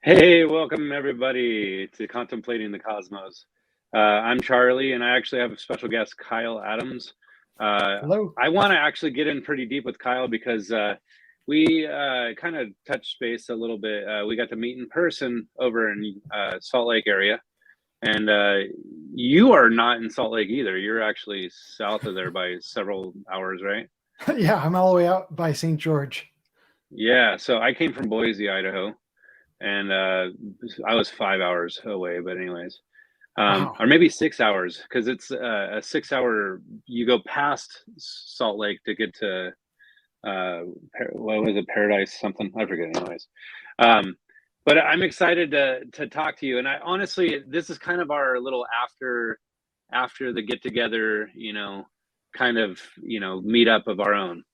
Hey, welcome everybody to Contemplating the Cosmos. I'm Charlie, and I actually have a special guest, Kyle Adams. Hello. I want to actually get in pretty deep with Kyle because we kind of touched space a little bit. We got to meet in person over in Salt Lake area, and you are not in Salt Lake either. You're actually south of there by several hours, right? Yeah, I'm all the way out by St. George. Yeah, so I came from Boise, Idaho, and I was 5 hours away. But anyways. Wow. Or maybe 6 hours, because it's a 6 hour. You go past Salt Lake to get to what was it, Paradise something? I forget. Anyways, um, but I'm excited to talk to you. And I honestly, this is kind of our little after the get together, kind of meetup of our own,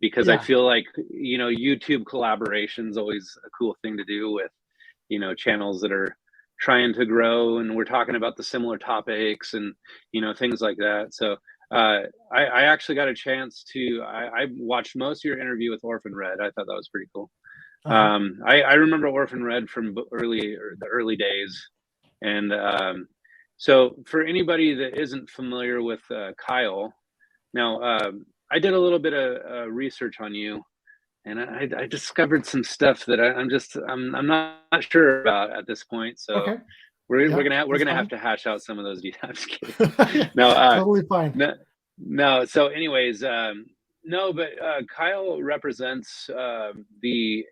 because I Yeah. feel like YouTube collaboration is always a cool thing to do with channels that are trying to grow, and we're talking about the similar topics and things like that. So I actually got a chance to I watched most of your interview with Orphan Red. I thought that was pretty cool. Uh-huh. I remember Orphan Red from the early days. And so for anybody that isn't familiar with Kyle, now I did a little bit of research on you, and I discovered some stuff that I'm not sure about at this point. So Okay. we're Yeah, gonna we're that's gonna have fine. to hash out some of those details. Yeah, no, totally fine. no, no. So, anyways, no, but Kyle represents the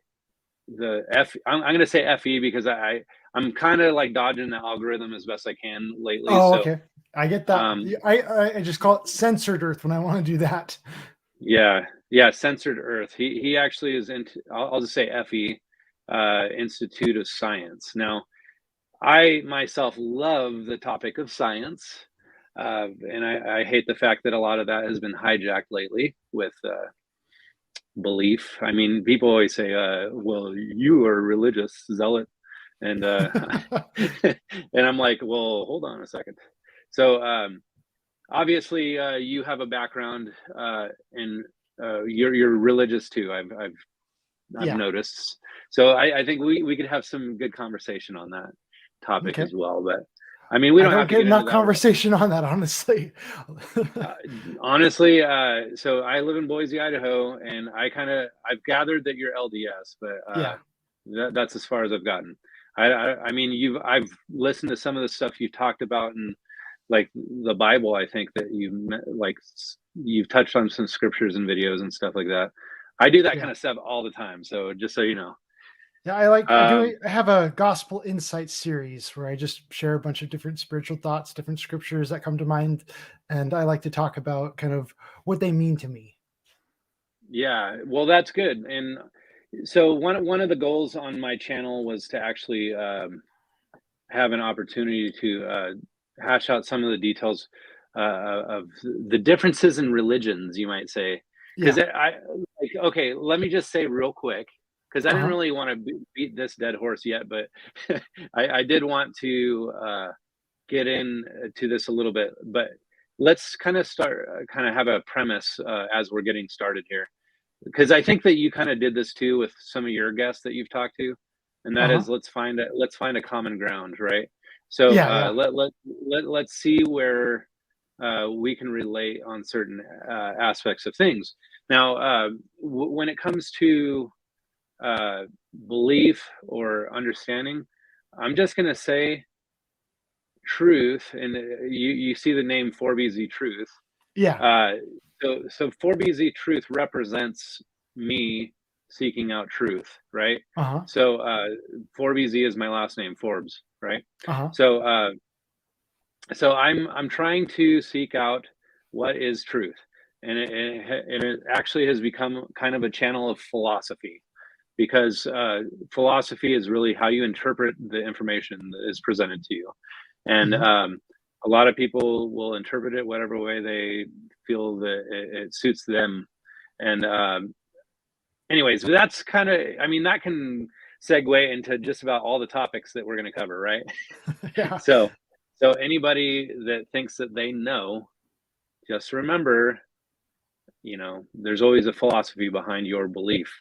F. I'm gonna say FE because I'm kind of like dodging the algorithm as best I can lately. Oh, So, okay. I get that. um, I just call it censored earth when I want to do that. yeah, yeah, Censored Earth. He actually is into. I'll just say FE, Institute of Science. Now, I myself love the topic of science, and I hate the fact that a lot of that has been hijacked lately with belief. I mean, people always say, "Well, you are a religious zealot," and and I'm like, "Well, hold on a second." So, obviously, you have a background in you're religious too. I've Yeah. noticed. So I think we could have some good conversation on that topic Okay. as well. But I mean, we I don't don't have to get get into enough that. conversation on that, honestly. Uh, Honestly, so I live in Boise, Idaho, and I've gathered that you're LDS, but Yeah. that's as far as I've gotten. I mean, I've listened to some of the stuff you talked about, and like the Bible. I think that you've touched on some scriptures and videos and stuff like that. I do that Yeah. kind of stuff all the time. So just so you know. Yeah, I have a gospel insight series where I just share a bunch of different spiritual thoughts, different scriptures that come to mind, and I like to talk about kind of what they mean to me. Yeah, well, that's good. And so one of the goals on my channel was to actually have an opportunity to hash out some of the details of the differences in religions, you might say. Because Yeah. okay, let me just say real quick, because I didn't Uh-huh. really want to beat this dead horse yet, but I did want to get in to this a little bit. But let's kind of start, kind of have a premise as we're getting started here, because I think that you kind of did this too with some of your guests that you've talked to, and that Uh-huh. is let's find a common ground, right? So Yeah, yeah. let's see where we can relate on certain aspects of things. Now, when it comes to uh, belief or understanding, I'm just gonna say truth, and you see the name 4BZ Truth. Yeah. Uh, so 4BZ Truth represents me seeking out truth, right? Uh-huh. So 4BZ is my last name, Forbes, right? Uh-huh. So so I'm trying to seek out what is truth, and it actually has become kind of a channel of philosophy, because philosophy is really how you interpret the information that is presented to you. And Mhm. a lot of people will interpret it whatever way they feel that it suits them. And anyways, that's kind of, I mean, that can segue into just about all the topics that we're going to cover, right? Yeah. So, so anybody that thinks that they know, just remember, there's always a philosophy behind your belief.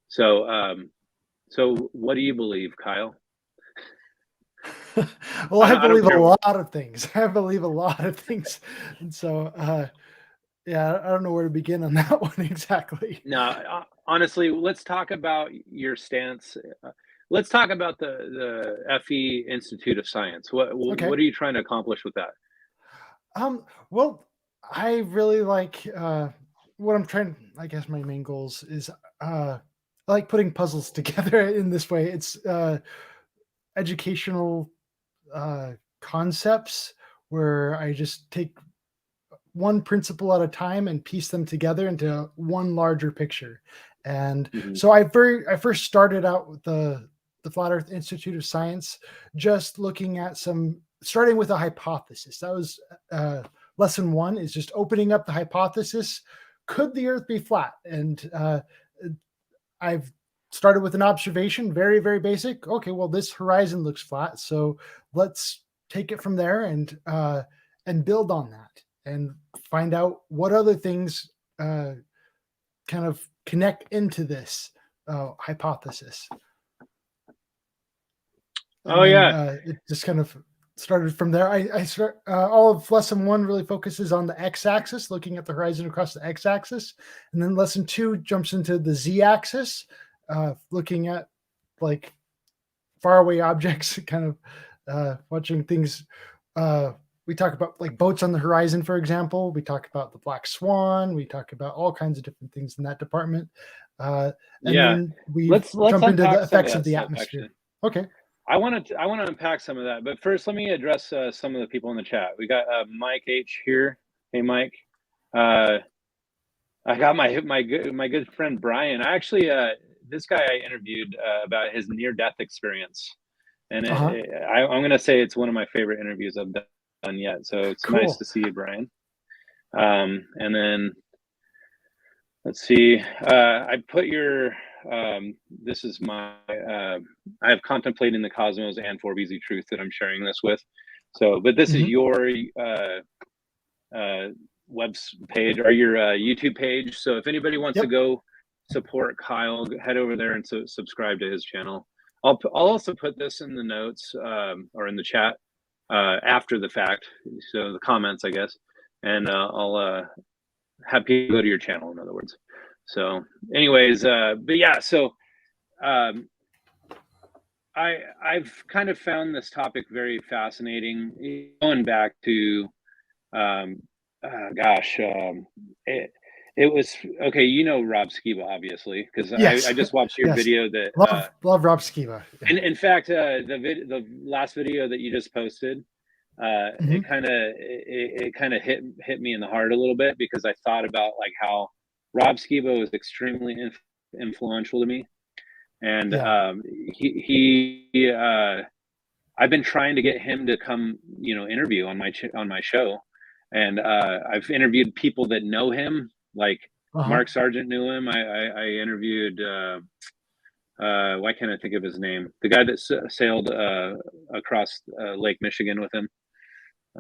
So, so what do you believe, Kyle? Well, I I don't believe a care. lot of things. I believe a lot of things. And so, yeah, I don't know where to begin on that one exactly. No, honestly, let's talk about your stance. Let's talk about the FE Institute of Science. Okay. What are you trying to accomplish with that? Well, I really like what I'm trying. I guess my main goals is I like putting puzzles together in this way. It's educational concepts where I just take one principle at a time and piece them together into one larger picture. And Hmm. so I first started out with the Flat Earth Institute of Science, just looking at some starting with a hypothesis. That was lesson one, is just opening up the hypothesis. Could the Earth be flat? And I've started with an observation, very, very basic. Okay, well, this horizon looks flat, so let's take it from there and build on that and find out what other things kind of connect into this hypothesis. And Oh then yeah, it just kind of started from there. I start all of lesson one really focuses on the x-axis, looking at the horizon across the x-axis, and then lesson two jumps into the z-axis, looking at like faraway objects, kind of watching things. Uh, we talk about like boats on the horizon, for example. We talk about the Black Swan. We talk about all kinds of different things in that department. Uh, and yeah. then we Let's jump into the unpack some of effects of that the stuff. atmosphere. Actually, Okay. I want to unpack some of that. But first, let me address some of the people in the chat. We got Mike H here. Hey, Mike. Uh, I got my good friend Brian. I actually this guy I interviewed about his near death experience, and Uh-huh. I'm going to say it's one of my favorite interviews I've done yet. So it's nice Cool. to see you, Brian. And then let's see. I put your this is my I have contemplating the cosmos and 4BZ truth that I'm sharing this with. So, but this is Hmm. your web page or your YouTube page. So if anybody wants to Yep. go support Kyle, head over there and subscribe to his channel. I'll also put this in the notes or in the chat after the fact. So the comments, I guess, and I'll have people go to your channel. In other words. So, anyways, but yeah, so um, I've kind of found this topic very fascinating. Going back to um, gosh, it, it was okay. You know Rob Skiba, obviously, because I Yes. just watched your Yes. video that, Love Rob Skiba. Yeah. in fact, the last video that you just posted, Hmm. it kind of hit me in the heart a little bit because I thought about like how Rob Skiba was extremely influential to me, and Yeah. I've been trying to get him to come, interview on my show, and I've interviewed people that know him, like Uh-huh. Mark Sargent knew him. I interviewed. Why can't I think of his name? The guy that sailed across Lake Michigan with him.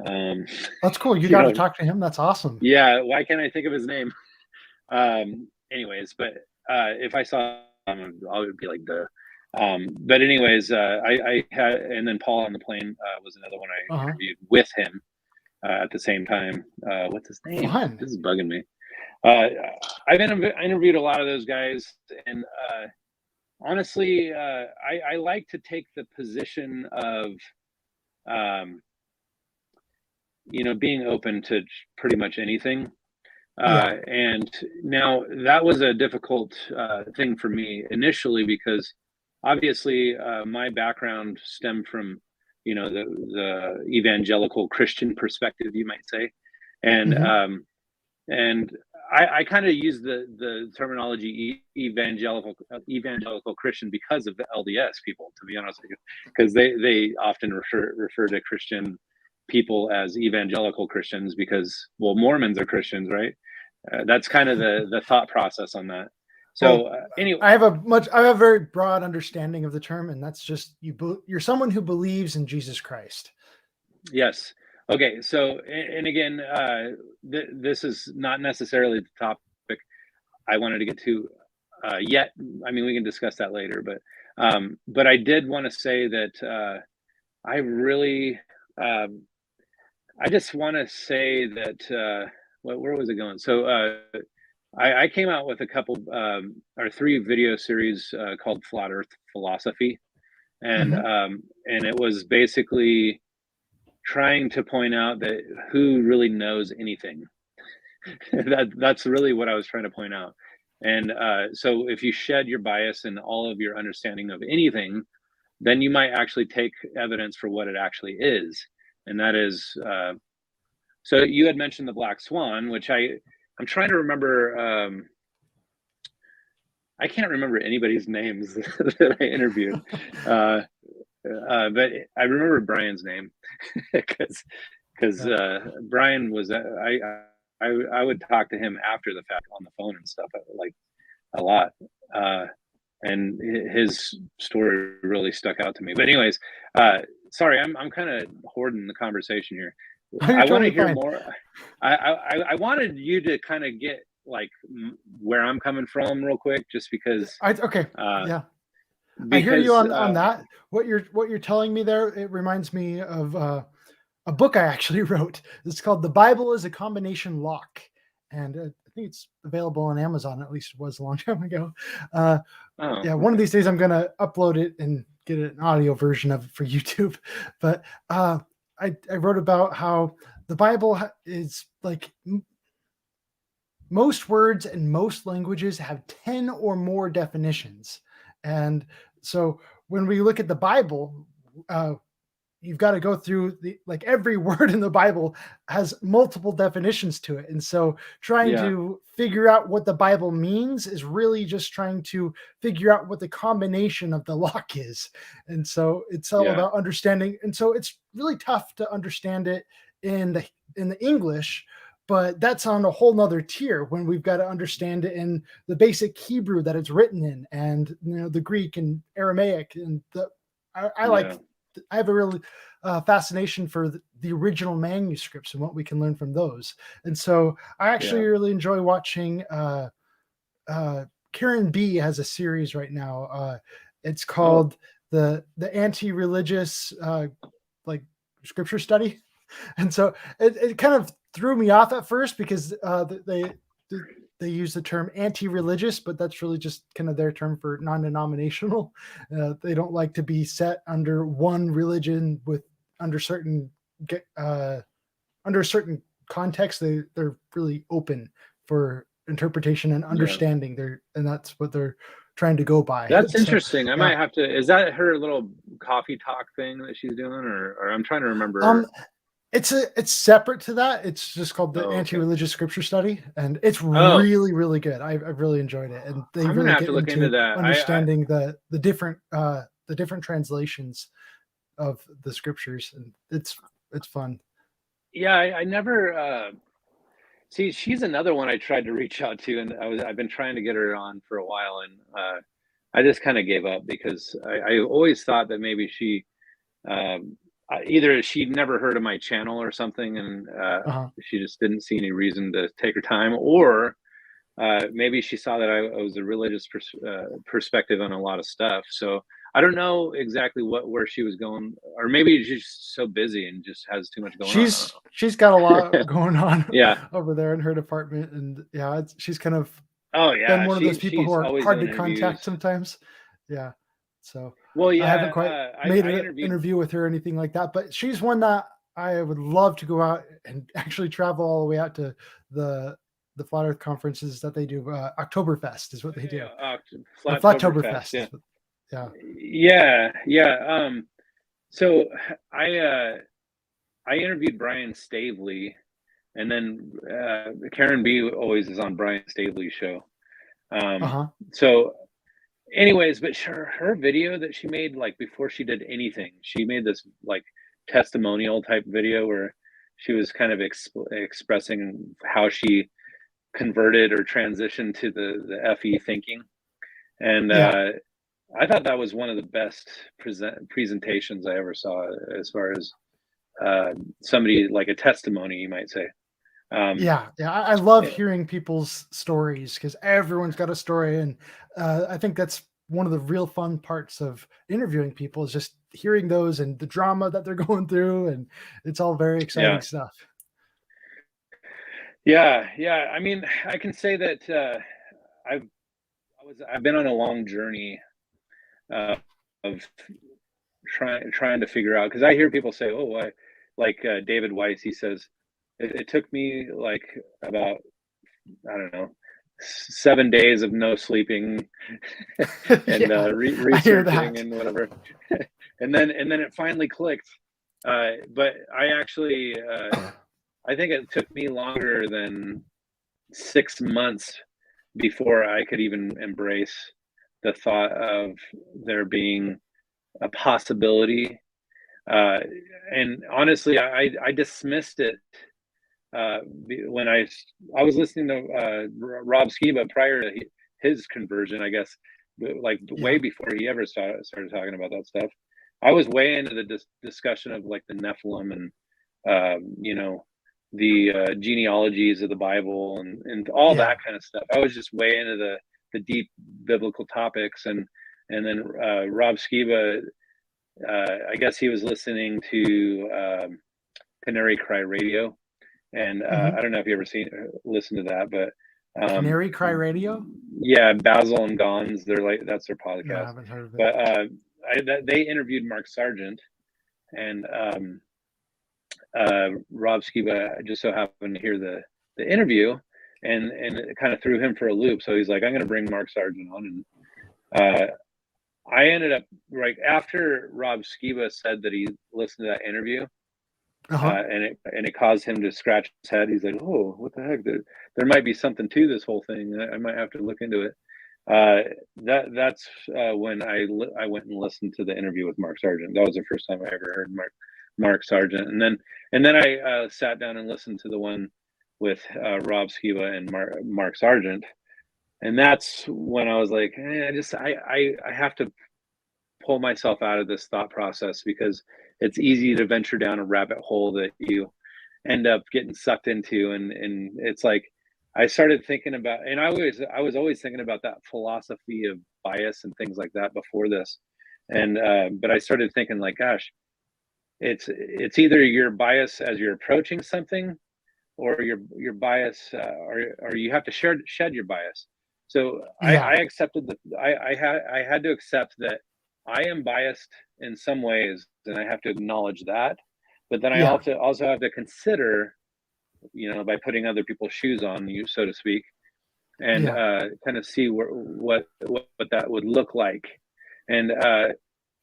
Um, That's cool. You you got to know, talk to him. That's awesome. yeah. Why can't I think of his name? Anyways, but if I saw him, I would be like the. But anyways, I had, and then Paul on the plane was another one I Uh-huh. interviewed with him at the same time. What's his name? Fun. This is bugging me. Uh, I interviewed a lot of those guys, and honestly, I like to take the position of, um, being open to pretty much anything. Yeah. And now that was a difficult thing for me initially because obviously my background stemmed from, the evangelical Christian perspective, you might say, and Hmm. and I kind of use the terminology evangelical Christian because of the LDS people, to be honest with you, because they often refer to Christian people as evangelical Christians because, well, Mormons are Christians, right? That's kind of the thought process on that. So Well, anyway, I have a very broad understanding of the term, and that's just you're someone who believes in Jesus Christ. yes, okay. So and again, this is not necessarily the topic I wanted to get to yet. I mean, we can discuss that later, but I did want to say that I really, I just want to say that, where was it going? So, I came out with a couple, or three video series called Flat Earth Philosophy. Mhm. And it was basically trying to point out that who really knows anything. That's really what I was trying to point out. And so if you shed your bias and all of your understanding of anything, then you might actually take evidence for what it actually is. And that is, so you had mentioned the Black Swan, which I'm trying to remember. I can't remember anybody's names that I interviewed, uh, but I remember Brian's name because Yeah. Brian was I would talk to him after the fact on the phone and stuff, like a lot, uh, and his story really stuck out to me. But anyways, sorry, I'm kind of hoarding the conversation here. You're I want to totally hear fine. more. I wanted you to kind of get like where I'm coming from real quick, just because Okay. uh, Yeah. I hear you because on that. What you're telling me there, it reminds me of a book I actually wrote. It's called "The Bible is a Combination Lock," and I think it's available on Amazon. At least it was a long time ago. Uh, oh, yeah, one of okay. these days I'm gonna upload it and get an audio version of it for YouTube. But I wrote about how the Bible is like most words in most languages have 10 or more definitions. And so when we look at the Bible, uh, you've got to go through the like every word in the Bible has multiple definitions to it. And so trying Yeah, to figure out what the Bible means is really just trying to figure out what the combination of the lock is. And so it's all yeah, about understanding. And so it's really tough to understand it in the English, but that's on a whole nother tier when we've got to understand it in the basic Hebrew that it's written in, and the Greek and Aramaic. And I yeah, like I have a real fascination for the original manuscripts and what we can learn from those. And so I actually yeah. really enjoy watching. Karen B has a series right now. It's Oh, called the anti-religious like scripture study, and so it kind of threw me off at first because they use the term anti-religious, but that's really just kind of their term for non-denominational. They don't like to be set under one religion with under certain uh, under a certain context. They're really open for interpretation and yeah. understanding. And that's what they're trying to go by. That's So interesting. I yeah. might have to. Is that her little coffee talk thing that she's doing, or I'm trying to Um, remember? it's separate to that. It's just called the Oh, okay. anti-religious scripture study, and it's Oh, really, really good. I've really enjoyed it, and they I'm gonna really have get to look into into that. understanding the different translations of the scriptures, and it's fun. Yeah, I never. See, she's another one I tried to reach out to, and I've been trying to get her on for a while, and I just kind of gave up because I always thought that maybe she either she'd never heard of my channel or something, and Uh-huh. she just didn't see any reason to take her time, or maybe she saw that I was a religious perspective on a lot of stuff. So I don't know exactly where she was going, or maybe she's just so busy and just has too much going on. I She's got a don't lot know. going on Yeah. over there in her department, and yeah, she's kind of Oh been yeah. one of those people who She's are always hard doing to contact interviews. sometimes. Yeah. So Well, I haven't yeah. quite made I an interviewed. interview with her or anything like that, but she's one that I would love to go out and actually travel all the way out to the the Flat Earth conferences that they do. Oktoberfest is what they do. Flattoberfest. Flattoberfest Yeah. is what, yeah. Yeah. Yeah. So I uh, I interviewed Brian Stavely, and then Karen B always is on Brian Stavely's show. Um, Uh-huh. so, anyways, but her video that she made like before she did anything, she made this like testimonial type video where she was kind of expressing how she converted or transitioned to the FE thinking, and Yeah. I thought that was one of the best presentations I ever saw as far as uh, somebody like a testimony, you might say. Um, Yeah, yeah, I love eh, hearing people's stories because everyone's got a story, and I think that's one of the real fun parts of interviewing people is just hearing those and the drama that they're going through, and it's all very exciting Yeah. stuff. Yeah. Yeah. I mean, I can say that I've I've been on a long journey uh, of trying to figure out, because I hear people say, "Oh, I like David Weiss." He says it took me like about, I don't know, 7 days of no sleeping and Yeah, I hear researching that. and whatever, and then it finally clicked. But I think it took me longer than 6 months before I could even embrace the thought of there being a possibility. Uh, and honestly, I dismissed it when I was listening to Rob Skiba prior to his conversion, I guess, like way Yeah. before he ever started talking about that stuff. I was way into the discussion of like the Nephilim and you know, the genealogies of the Bible and all Yeah. that kind of stuff. I was just way into the deep biblical topics, and then Rob Skiba, I guess he was listening to Canary Cry Radio, and Hmm. I don't know if you ever listened to that, but um, Canary Cry Radio. yeah, Basil and Gons, they're like, that's their No, I podcast. haven't heard of it. But they interviewed Mark Sargent, and Rob Skiba just so happened to hear the interview, and it kind of threw him for a loop. So he's like, I'm going to bring Mark Sargent on, and I ended up, right after Rob Skiba said that he listened to that interview, Uh-huh. and it caused him to scratch his head. He's like, "Oh, what the heck? There might be something to this whole thing. I might have to look into it." That's when I went and listened to the interview with Mark Sargent. That was the first time I ever heard Mark Sargent, and then I sat down and listened to the one with Rob Skiba and Mark Sargent, and that's when I was like, I have to pull myself out of this thought process, because it's easy to venture down a rabbit hole that you end up getting sucked into, and it's like I started thinking about, and I was always thinking about that philosophy of bias and things like that before this, and but I started thinking like, gosh, it's either your bias as you're approaching something, or your bias, or you have to shed your bias. So I Yeah. accepted that I had to accept that I am biased in some ways, and I have to acknowledge that. But then I Yeah. also have to consider, by putting other people's shoes on you, so to speak, and Yeah. kind of see what that would look like. And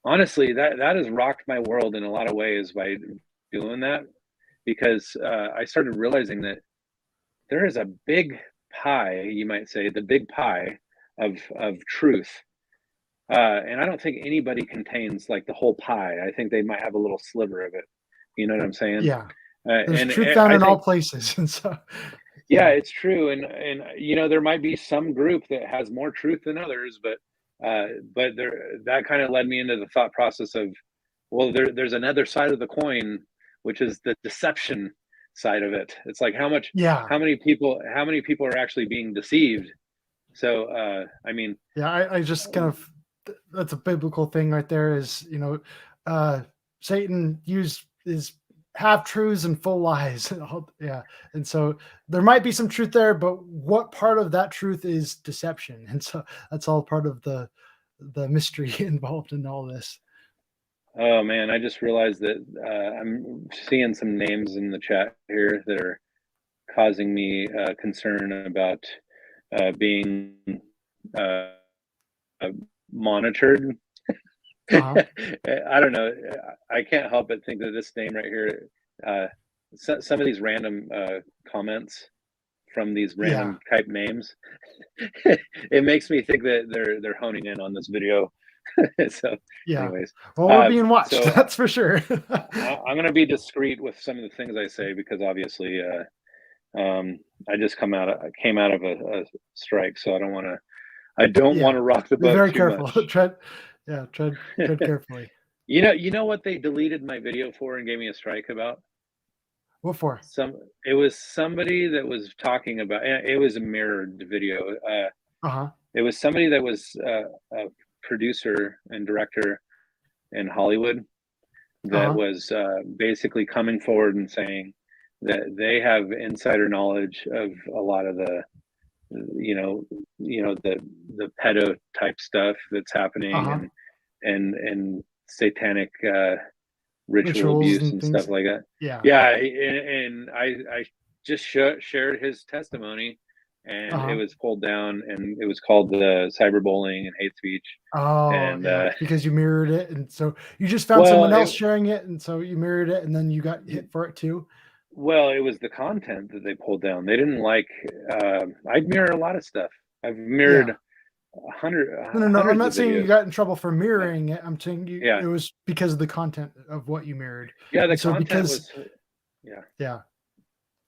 honestly, that has rocked my world in a lot of ways by doing that, because I started realizing that there is a big pie, you might say, the big pie of truth. And I don't think anybody contains like the whole pie. I think they might have a little sliver of it. You know what I'm saying? Yeah. There's And truth found I in all think, places. And so, yeah, yeah. it's true. And there might be some group that has more truth than others, but that kind of led me into the thought process of, well, there's another side of the coin, which is the deception side of it. It's like Yeah. how many people are actually being deceived. So I mean, Yeah. I just kind of, that's a biblical thing right there is, uh, Satan used is half truths and full lies. Yeah. And so there might be some truth there, but what part of that truth is deception? And so that's all part of the mystery involved in all this. oh man, I just realized that I'm seeing some names in the chat here that are causing me concern about being uh, monitored. Uh-huh. I don't know. I can't help but think that this name right here, uh, some of these random comments from these Yeah. random type names, it makes me think that they're honing in on this video. So, Yeah. anyways, Well, we're being watched. so That's for sure. I'm going to be discreet with some of the things I say, because obviously, I just came out of a strike, so I don't want Yeah. to rock the Be boat very too careful. much. tread, yeah, tread carefully. You know what they deleted my video for and gave me a strike about? What for? It was somebody that was talking about, it was a mirrored video. Uh-huh. It was somebody that was producer and director in Hollywood that was basically coming forward and saying that they have insider knowledge of a lot of the the pedo type stuff that's happening and satanic ritual Rituals abuse and and things. stuff like that. Yeah. Yeah, and I just shared his testimony, and it was pulled down, and it was called the cyberbullying and hate speech. Oh, And yeah, because you mirrored it, and so you just found well, someone else sharing it, and so you mirrored it, and then you got hit for it too. well, it was the content that they pulled down. They didn't like. I mirror a lot of stuff. I've mirrored Yeah. hundreds No. I'm not of saying you videos. got in trouble for mirroring it. I'm saying Yeah, it was because of the content of what you mirrored. yeah. The And so content because, was. Yeah. yeah.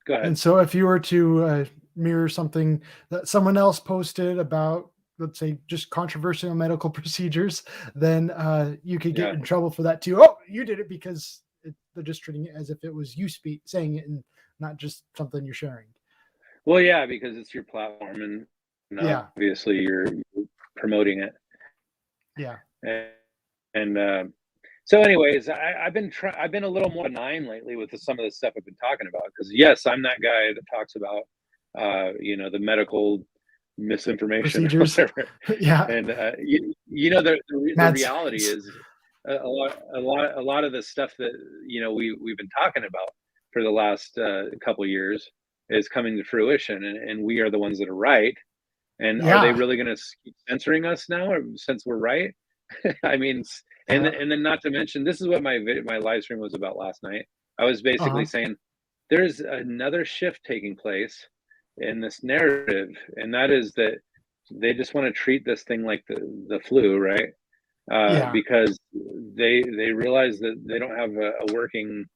Go ahead. And so if you were to mirror something that someone else posted about, let's say, just controversial medical procedures, then you could get Yeah. in trouble for that too. Oh, you did it because they're just treating it as if it was you saying it and not just something you're sharing. Well, yeah, because it's your platform, and Yeah. obviously you're promoting it. Yeah. And so, anyways, I've been a little more benign lately with some of the stuff I've been talking about, because yes, I'm that guy that talks about the medical misinformation or Procedures. whatever. Yeah. And the reality is a lot of the stuff that we've been talking about for the last couple years is coming to fruition, and we are the ones that are right. And are they Yeah. really going to keep censoring us now, or, since we're right? I mean, and then not to mention, this is what my live stream was about last night. I was basically saying there's another shift taking place in this narrative, and that is that they just want to treat this thing like the flu, right? Because they realize that they don't have a working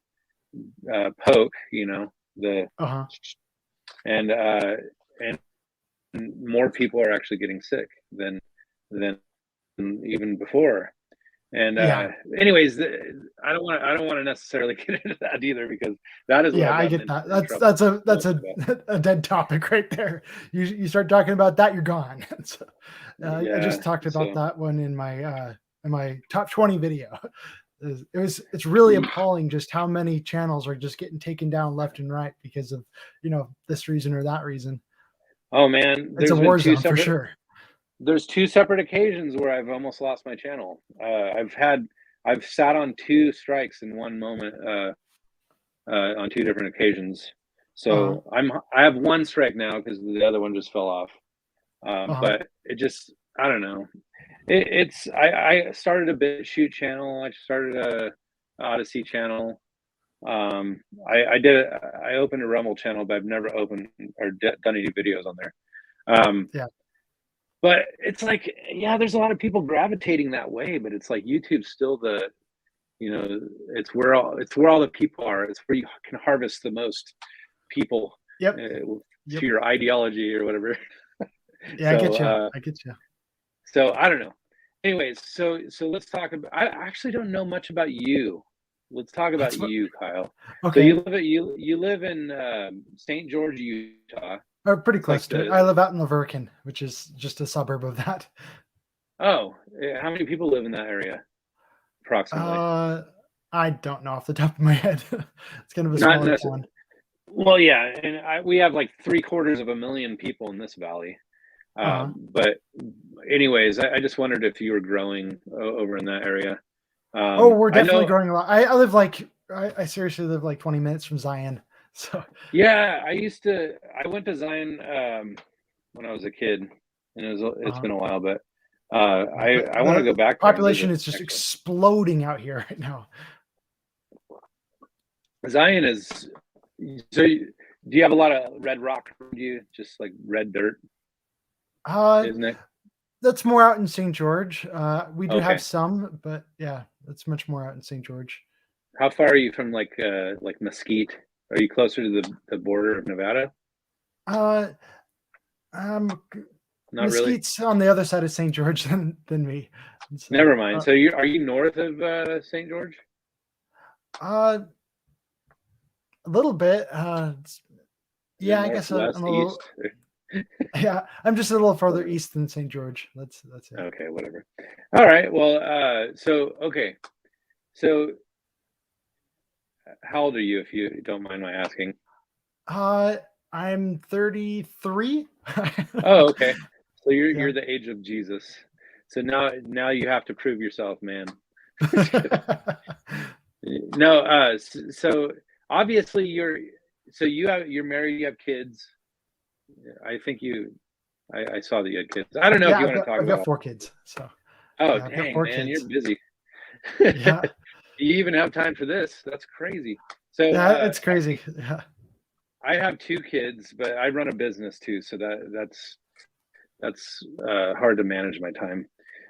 poke, and more people are actually getting sick than even before. And anyways, I don't want to necessarily get into that either, because that is what I get that. That's a dead topic right there. You start talking about that, you're gone. So, I just talked about that one in my top 20 video. It's really appalling just how many channels are just getting taken down left and right because of this reason or that reason. Oh man, It's a war zone for sure. There's 2 separate occasions where I've almost lost my channel. I've sat on 2 strikes in one moment on 2 different occasions. So I have 1 strike now because the other one just fell off. But it just, I don't know. I started a BitChute channel. I started a Odyssey channel. I opened a Rumble channel, but I've never opened or done any videos on there. But it's like, there's a lot of people gravitating that way, but it's like YouTube's still it's where all the people are. It's where you can harvest the most people to your ideology or whatever. I get you. I get you. So I don't know. Anyways, so let's talk about. I actually don't know much about you. Let's talk about you, Kyle. Okay. So you live in St. George, Utah. Pretty close to it. I live out in Laverkin, which is just a suburb of that. Oh, how many people live in that area, approximately? I don't know off the top of my head. It's kind of a smaller town. Well, yeah, and we have like 750,000 people in this valley. But anyways, I just wondered if you were growing over in that area. We're definitely growing a lot. I live I seriously live like 20 minutes from Zion. So yeah, I went to Zion when I was a kid, and it's been a while, but I want to go back. Population is just exploding out here right now. Zion is. So do you have a lot of red rock around you, just like red dirt? Isn't it? That's more out in St. George. We do have some, but yeah, that's much more out in St. George. How far are you from like Mesquite? Are you closer to the border of Nevada? Not Mesquite's really. On the other side of St. George than me. So, never mind. So are you north of St. George? A little bit. I guess west, I'm a little. east? Yeah, I'm just a little further east than St. George. That's it. Okay, whatever. All right. Well, okay. So how old are you, if you don't mind my asking? Uh, I'm 33. Oh, okay. So Yeah. you're the age of Jesus. So now you have to prove yourself, man. Just kidding. No, so obviously you're married, you have kids. I think I saw that you had kids. I don't know if Yeah, you want to talk I've got about. 4 kids. So Oh, yeah, I've got dang, four man, you're kids. busy. Yeah, You even have time for this. That's crazy. So, yeah, it's crazy. Yeah. I have 2 kids, but I run a business too, so that's hard to manage my time.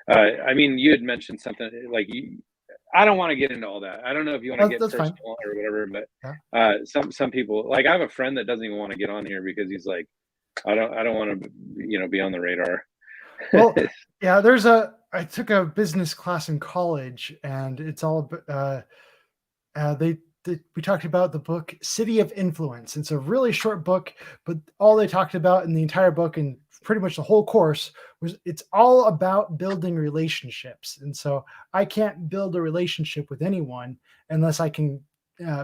I mean, you had mentioned something like I don't want to get into all that. I don't know if you want to Oh, get that's fine. personal or whatever, but Yeah. some people, like I have a friend that doesn't even want to get on here because he's like, I don't want to be on the radar. Well, yeah, I took a business class in college, and it's all we talked about the book City of Influence. It's a really short book, but all they talked about in the entire book and pretty much the whole course was it's all about building relationships. And so I can't build a relationship with anyone unless I can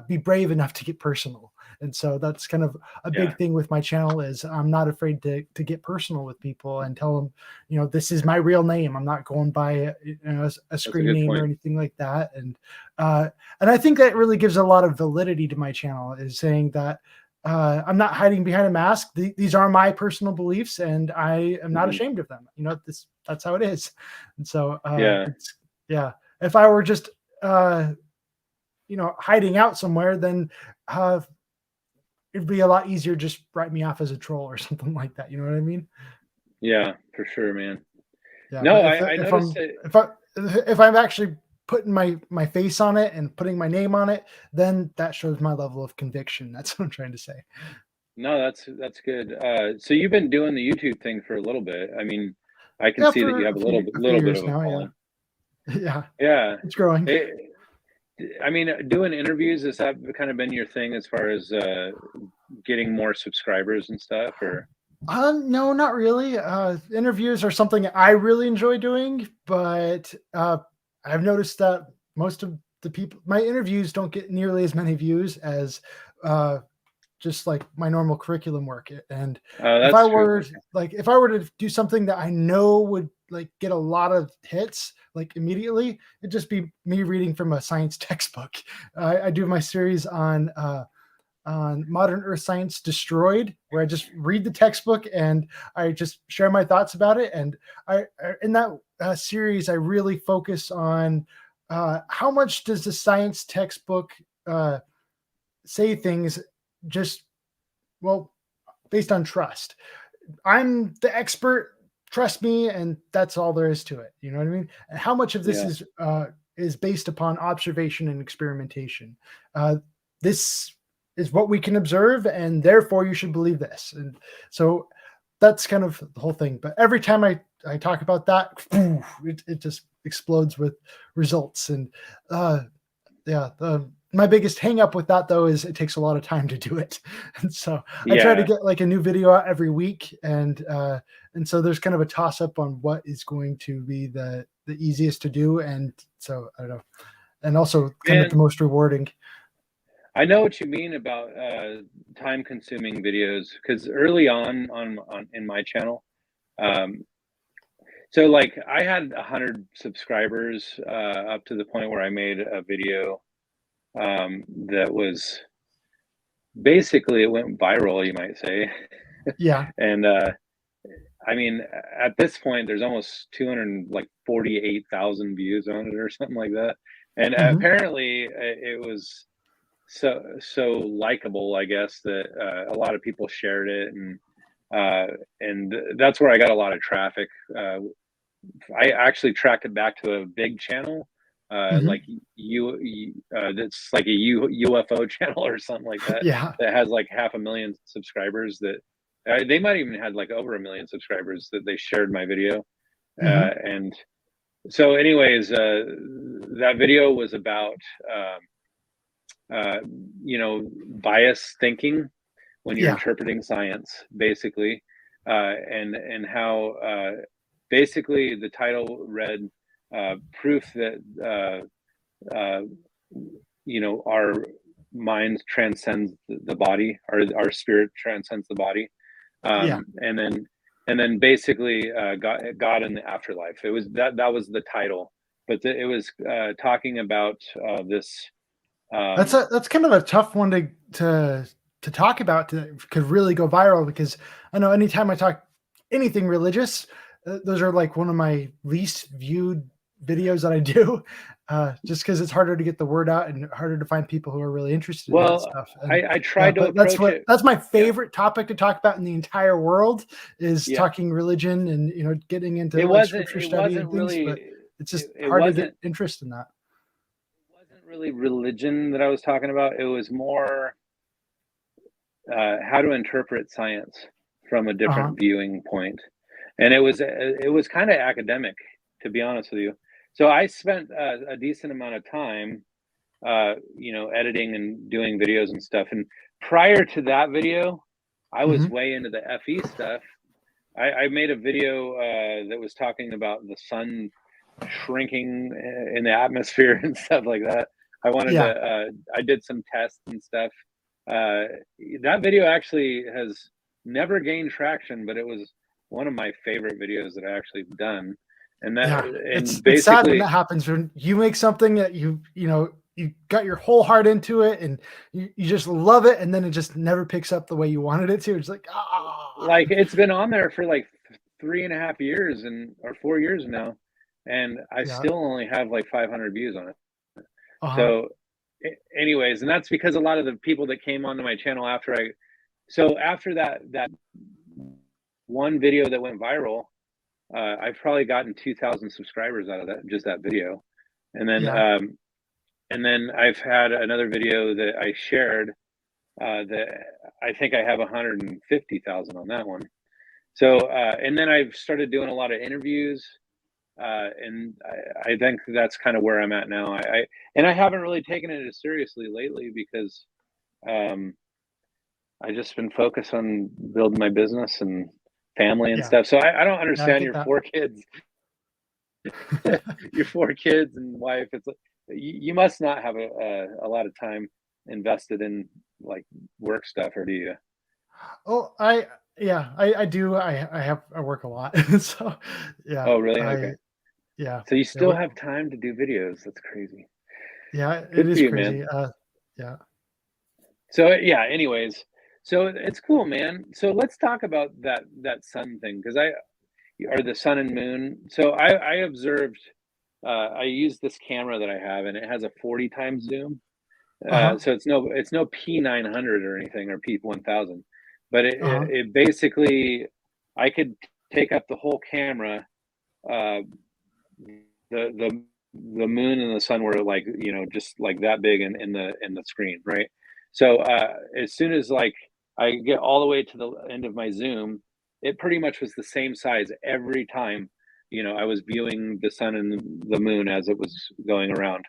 be brave enough to get personal. And so that's kind of a Yeah, big thing with my channel is I'm not afraid to get personal with people and tell them, this is my real name. I'm not going by a that's a screen good name or point. anything like that. And I think that really gives a lot of validity to my channel is saying that I'm not hiding behind a mask. These are my personal beliefs, and I am not Mhm. ashamed of them. That's how it is. And so Yeah, it's yeah. If I were just hiding out somewhere, then uh, it'd be a lot easier. Just write me off as a troll or something like that. You know what I mean? yeah, for sure, man. Yeah. No, But I noticed it. if I'm actually putting my face on it and putting my name on it, then that shows my level of conviction. That's what I'm trying to say. No, that's good. So you've been doing the YouTube thing for a little bit. I mean, I can Yeah, see that you for have a few little bit years of a now. Yeah. following. Yeah. Yeah. It's growing. It, I mean, doing interviews, has that kind of been your thing as far as getting more subscribers and stuff, or? No, not really. Interviews are something I really enjoy doing, but I've noticed that most of the people, my interviews don't get nearly as many views as uh, just like my normal curriculum work. And Oh, if I that's true. were Okay. if I were to do something that I know would like get a lot of hits like immediately, it'd just be me reading from a science textbook. I do my series on modern earth science destroyed, where I just read the textbook and I just share my thoughts about it. And in that series I really focus on how much does the science textbook uh, say things just, well, based on trust. I'm the expert, trust me, and that's all there is to it. You know what I mean? And how much of this Yeah. is based upon observation and experimentation. This is what we can observe, and therefore you should believe this. And so that's kind of the whole thing. But every time I talk about that, it just explodes with results. And uh, yeah, my biggest hang up with that though is it takes a lot of time to do it. And so I try to Yeah. get like a new video out every week, and so there's kind of a toss up on what is going to be the easiest to do. And so I don't know, and also kind of the Man, most rewarding. I know what you mean about time consuming videos, because early on in my channel, um, so like I had 100 subscribers up to the point where I made a video that was basically, it went viral, you might say. Yeah. And I mean, at this point, there's almost 248,000 views on it or something like that. And Hmm. apparently, it was so likable, I guess, that a lot of people shared it, and that's where I got a lot of traffic. I actually tracked it back to a big channel, like Hmm. that's like a UFO channel or something like that, Yeah. that has like 500,000 subscribers. That they might even had like over 1 million subscribers that they shared my video, Hmm. and so, anyways, that video was about uh, bias thinking when you're Yeah. interpreting science, basically. and how basically the title read proof that our mind transcends the body, our spirit transcends the body, Yeah. And then basically God in the afterlife. It was that was the title, but it was talking about this. That's kind of a tough one to talk about, could really go viral, because I know anytime I talk anything religious, those are like one of my least viewed videos that I do, just because it's harder to get the word out and harder to find people who are really interested in that Well, stuff. And I tried to but approach it. that's my Yeah, favorite topic to talk about in the entire world, is yeah. talking religion and getting into It like wasn't. scripture It study wasn't and things. really. But it's just It hard to wasn't. get interest in that. It wasn't really religion that I was talking about. It was more how to interpret science from a Uh-huh. different viewing point, and it was kind of academic, to be honest with you. So I spent a decent amount of time, editing and doing videos and stuff. And prior to that video, I was Hmm. way into the FE stuff. I made a video that was talking about the sun shrinking in the atmosphere and stuff like that. I wanted Yeah. to. I did some tests and stuff. Uh, that video actually has never gained traction, but it was one of my favorite videos that I actually done. Yeah, And it's sad when that basically, happens, when you make something that you got your whole heart into it, and you just love it, and then it just never picks up the way you wanted it to. It's like, ah. like, it's been on there for like 3.5 years or 4 years now, and I Yeah. still only have like 500 views on it. Uh-huh. So, anyways, and that's because a lot of the people that came onto my channel after that one video that went viral, I've probably gotten 2,000 subscribers out of that video, and then Yeah. I've had another video that I shared that I think I have 150,000 on that one. So, and then I've started doing a lot of interviews, and I think that's kind of where I'm at now. And I haven't really taken it as seriously lately because um, I just been focused on building my business and family and Yeah. stuff. So I don't Yeah, I understand get your that. 4 kids, your 4 kids and wife. It's like you must not have a lot of time invested in like work stuff, or do you? Oh, yeah, I do. I work a lot. So yeah, Oh, really? Okay. yeah. So you Yeah, still have time to do videos. That's crazy. yeah, it Good for is you, man. crazy. Yeah. So yeah, anyways, so it's cool, man. So let's talk about that sun thing, because I or the sun and moon. So I observed. I used this camera that I have, and it has a 40 times zoom. Uh-huh. So it's no P900 or anything, or P1000, but Uh-huh. it basically, I could take up the whole camera. Uh, the the the moon and the sun were like, just like that big in the screen, right? So as soon as like I get all the way to the end of my zoom, it pretty much was the same size every time. I was viewing the sun and the moon as it was going around,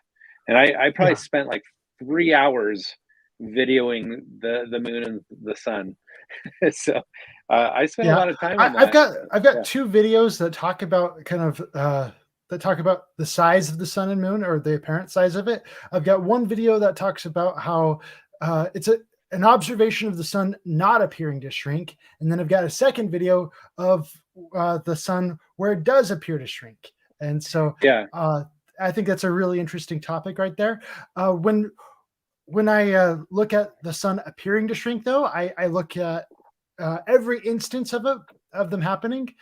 and I probably Yeah. spent like 3 hours videoing the moon and the sun. So I spent a Yeah, lot of time I, on I've that. got I've got Yeah. two videos that talk about that talk about the size of the sun and moon, or the apparent size of it. I've got one video that talks about how it's an observation of the sun not appearing to shrink, and then I've got a second video of the sun where it does appear to shrink. And so Yeah. I think that's a really interesting topic right there. When I look at the sun appearing to shrink, though, I look at every instance of them happening.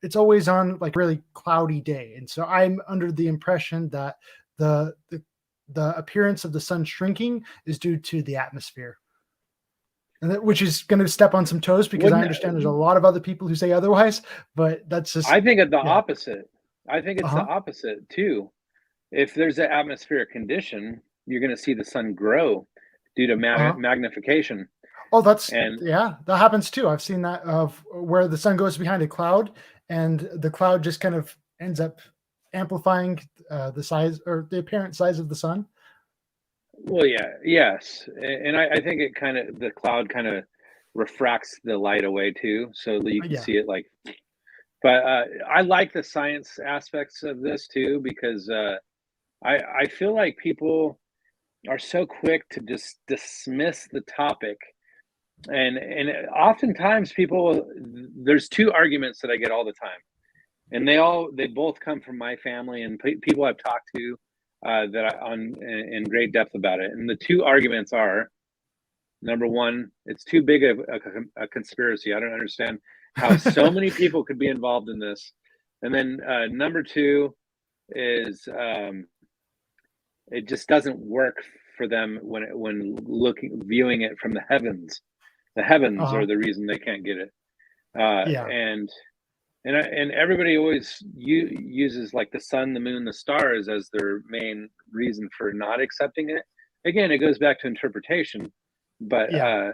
It's always on like really cloudy day, and so I'm under the impression that the the, the appearance of the sun shrinking is due to the atmosphere, and which is going to step on some toes, because I Wouldn't understand there's a lot of other people who say otherwise, but that's just I think it's the yeah. opposite. I think it's the Uh-huh. opposite too. If there's an atmospheric condition, you're going to see the sun grow due to Uh-huh. magnification. Oh, that's And yeah, that happens too. I've seen that of where the sun goes behind a cloud, and the cloud just kind of ends up amplifying the size or the apparent size of the sun. well, yeah, yes, and I think it kind of the cloud kind of refracts the light away too, so that you can Yeah. see it like. But I like the science aspects of this too, because I feel like people are so quick to just dismiss the topic, and oftentimes people, there's two arguments that I get all the time, and they both come from my family and people I've talked to that I on in great depth about it. And the two arguments are: number one, it's too big of a conspiracy. I don't understand how so many people could be involved in this. And then number two is it just doesn't work for them when viewing it from the heavens. The heavens Uh-huh. are the reason they can't get it. Yeah. And everybody always uses like the sun, the moon, the stars as their main reason for not accepting it. Again, it goes back to interpretation, but Yeah.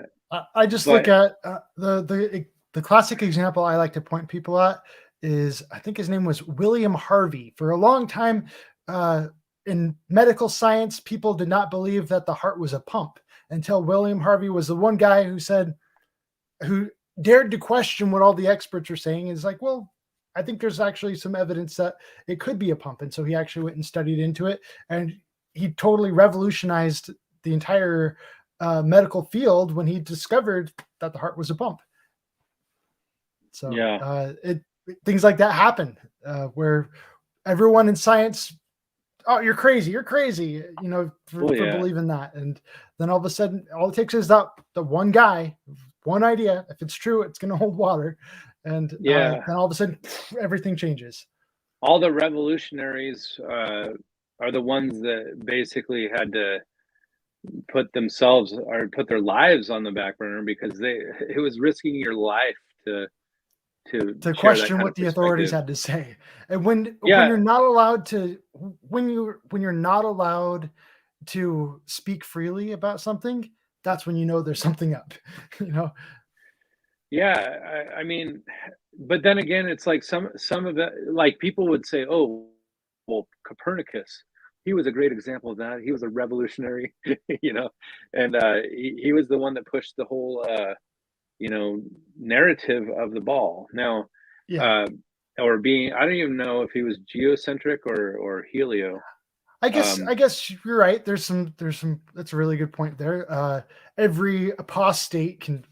I just look but at the classic example I like to point people at is, I think his name was William Harvey. For a long time, in medical science, people did not believe that the heart was a pump until William Harvey was the one guy who dared to question what all the experts are saying. Is like, well, I think there's actually some evidence that it could be a pump. And so he actually went and studied into it, and he totally revolutionized the entire medical field when he discovered that the heart was a pump. So yeah, things like that happen where everyone in science, oh, you're crazy, for yeah, believing that. And then all of a sudden, all it takes is that the one guy, one idea. If it's true, it's going to hold water. And yeah. then all of a sudden, everything changes. All the revolutionaries are the ones that basically had to put themselves or put their lives on the back burner, because it was risking your life to To share that question kind what of the authorities perspective. had to say. And when Yeah, you're not allowed to, when you're not allowed to speak freely about something, that's when you know there's something up. you know yeah. I mean, but then again, it's like some of it, like people would say, "Oh, well, Copernicus, he was a great example of that. He was a revolutionary, you know, and he was the one that pushed the whole narrative of the ball." Now, Yeah. uh, or being, I don't even know if he was geocentric or helio. I guess Um, I guess you're right. There's some that's a really good point there. Every apostate can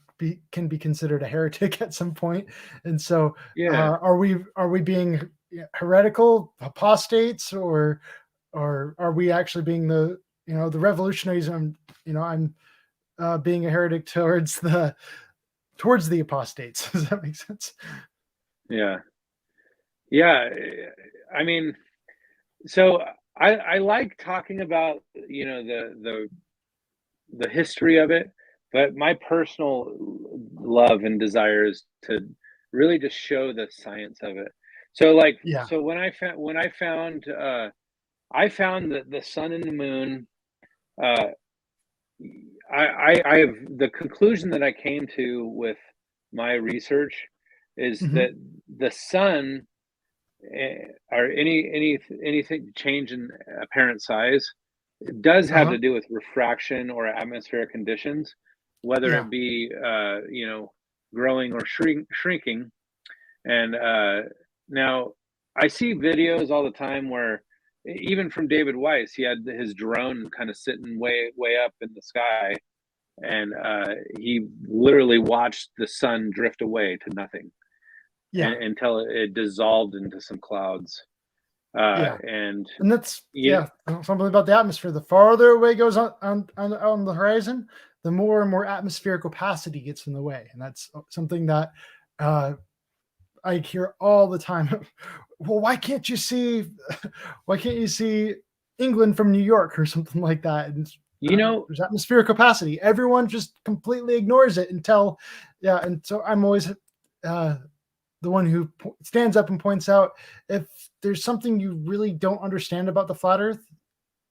be considered a heretic at some point. And so yeah, are we being heretical apostates, or are we actually being the revolutionaries? I'm being a heretic towards the apostates. Does that make sense? yeah, yeah. I mean, so I like talking about the history of it, but my personal love and desire is to really just show the science of it. So like, Yeah. so when I found that the sun and the moon, uh, I have the conclusion that I came to with my research is Hmm. that the sun, or anything change in apparent size, it does have Uh-huh. to do with refraction or atmospheric conditions, whether Yeah. it be growing or shrinking. And now I see videos all the time where, even from David Weiss, he had his drone kind of sitting way up in the sky, and he literally watched the sun drift away to nothing, Yeah. until it dissolved into some clouds. Yeah. And And that's, you yeah, something about the atmosphere. The farther away it goes on the horizon, the more and more atmospheric opacity gets in the way. And that's something that uh, I hear all the time. Well, why can't you see why can't you see England from New York or something like that? And you know there's atmospheric opacity. Everyone just completely ignores it until, yeah. And so I'm always uh, the one who stands up and points out, if there's something you really don't understand about the flat earth,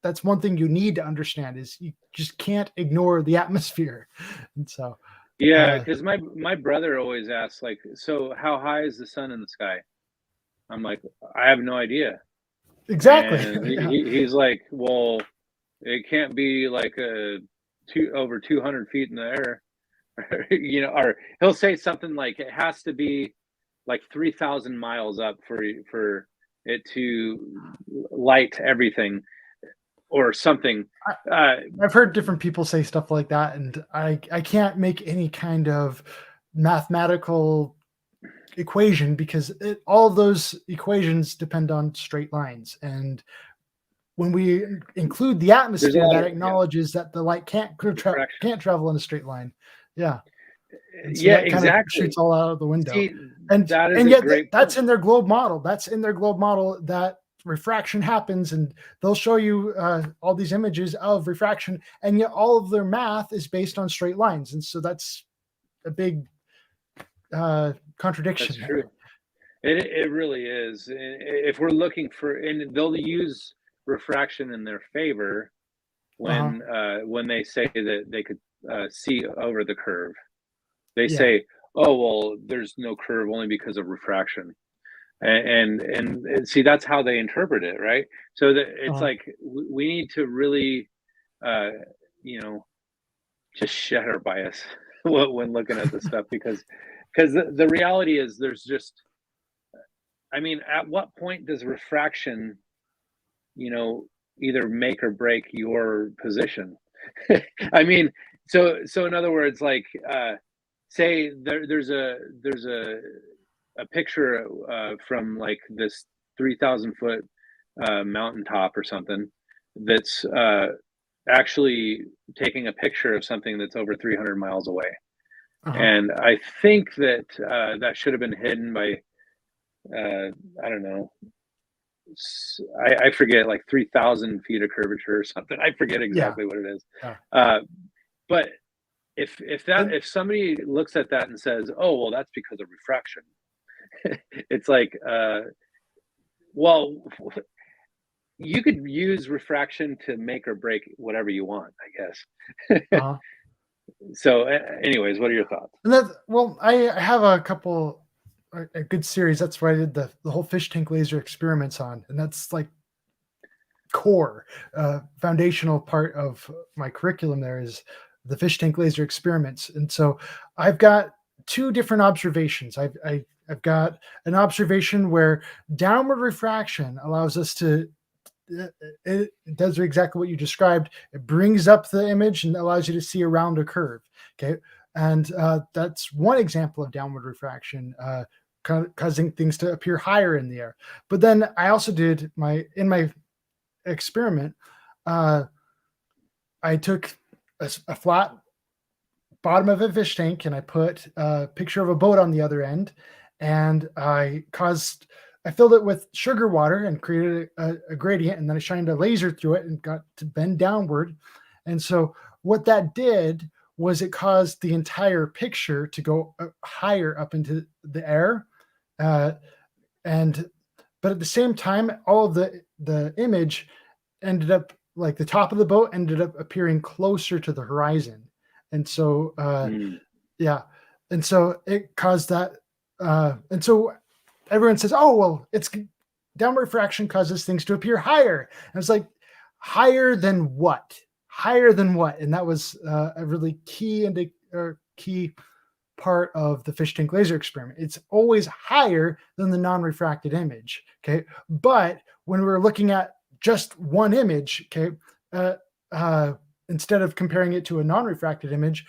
that's one thing you need to understand, is you just can't ignore the atmosphere. And so Yeah, uh because my brother always asks, like, so how high is the sun in the sky? I'm like, I have no idea. exactly. And Yeah. he's like, well, it can't be like a two over 200 feet in the air. or he'll say something like it has to be like 3,000 miles up for it to light everything or something. I've heard different people say stuff like that, and I can't make any kind of mathematical equation because all of those equations depend on straight lines. And when we include the atmosphere, that acknowledges that the light can't travel in a straight line. Yeah. And so yeah, that kind of exactly. shoots all out of the window. See, and that is and a yet great that's point. in their globe model. That's in their globe model that refraction happens, and they'll show you all these images of refraction, and yet all of their math is based on straight lines. And so that's a big contradiction. That's true. It really is. If we're looking for, and they'll use refraction in their favor when they say that they could see over the curve. They say, "Oh well, there's no curve only because of refraction," and see that's how they interpret it, right? So that it's like we need to really, uh, just shed our bias when looking at this stuff because the reality is there's just, I mean, at what point does refraction, you know, either make or break your position? I mean, so in other words, like, say there's a picture from like this 3,000 foot mountaintop or something that's actually taking a picture of something that's over 300 miles away, and I think that that should have been hidden by I don't know. I forget, like 3,000 feet of curvature or something. I forget exactly what it is. But if somebody looks at that and says, "Oh, well, that's because of refraction," it's like, well, you could use refraction to make or break whatever you want, I guess. So, anyways, what are your thoughts? And well, I have a couple a good series. That's where I did the whole fish tank laser experiments on, and that's like core foundational part of my curriculum. There is the fish tank laser experiments, and so I've got two different observations. I've got an observation where downward refraction allows us to it does exactly what you described. It brings up the image and allows you to see around a curve. Okay. And that's one example of downward refraction, causing things to appear higher in the air. But then I also did in my experiment, I took a flat bottom of a fish tank and I put a picture of a boat on the other end, and I filled it with sugar water and created a gradient, and then I shined a laser through it and got to bend downward. And so what that did was it caused the entire picture to go higher up into the air. But at the same time, all of the image ended up, like the top of the boat ended up appearing closer to the horizon. And so, yeah. And so it caused that. And so everyone says, "Oh, well, it's downward refraction causes things to appear higher." And it's like, higher than what? Higher than what? And that was a really key part of the fish tank laser experiment. It's always higher than the non-refracted image. Okay. But when we're looking at just one image, okay, instead of comparing it to a non-refracted image,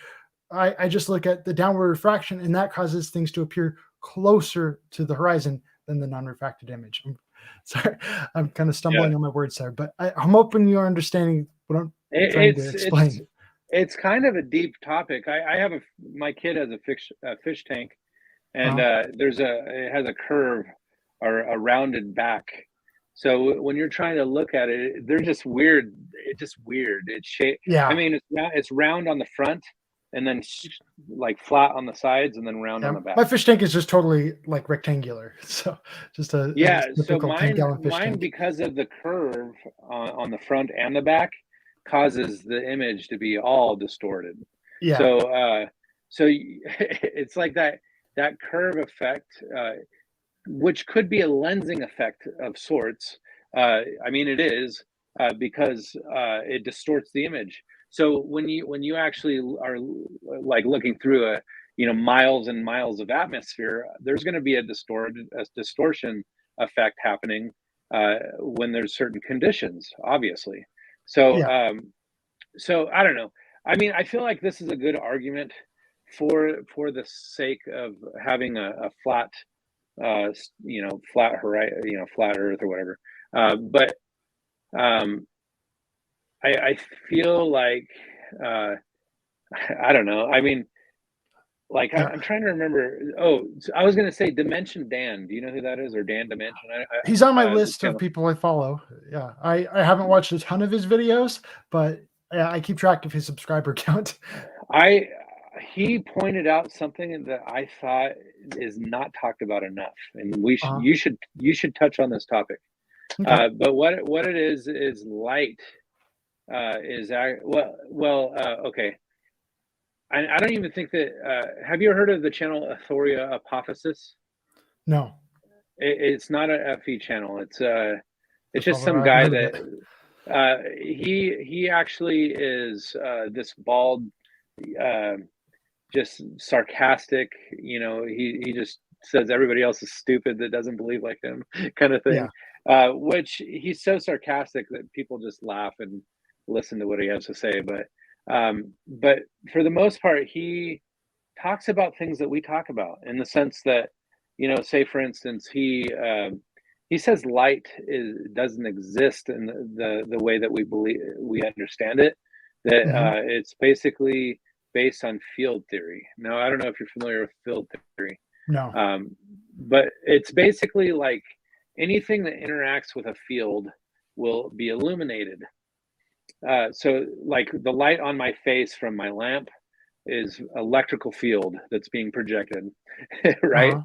I just look at the downward refraction, and that causes things to appear closer to the horizon than the non-refracted image. I'm sorry, I'm kind of stumbling on my words there, but I'm hoping you're understanding what I'm trying to explain. It's kind of a deep topic. I have my kid has a fish tank, and it has a curve or a rounded back. So when you're trying to look at it, they're just weird. It's just weird. It's shape. Yeah. I mean, it's round on the front, and then like flat on the sides, and then round on the back. My fish tank is just totally like rectangular. So just a so mine because of the curve on the front and the back causes the image to be all distorted. Yeah. So it's like that curve effect, which could be a lensing effect of sorts. I mean, it is because it distorts the image. So when you actually are like looking through a miles and miles of atmosphere, there's going to be a distortion effect happening when there's certain conditions, obviously. So Yeah. so I don't know. I mean, I feel like this is a good argument for the sake of having a flat flat horizon, flat earth or whatever. But um I feel like uh I don't know. I mean, like Yeah. I'm trying to remember. Oh, I was gonna say Dimension Dan. Do you know who that is, or Dan Dimension? He's on my The list of channel. people I follow. Yeah. I haven't watched a ton of his videos, but yeah, I keep track of his subscriber count. I He pointed out something that I thought is not talked about enough, and Uh-huh. you should touch on this topic. Okay. But what it is light. Okay. I don't even think that. Have you heard of the channel Athoria Apophysis? No, It's not a FE channel. It's that's just probably some why I haven't guy heard of that it. he actually is this bald, uh, just sarcastic. He just says everybody else is stupid that doesn't believe like him, kind of Yeah. thing. Which he's so sarcastic that people just laugh and listen to what he has to say. But for the most part, he talks about things that we talk about in the sense that, say for instance, he says light doesn't exist in the way that we understand it. That Hmm. it's basically based on field theory. Now, I don't know if you're familiar with field theory, No. but it's basically like anything that interacts with a field will be illuminated. So, like the light on my face from my lamp is electrical field that's being projected, right? Uh-huh.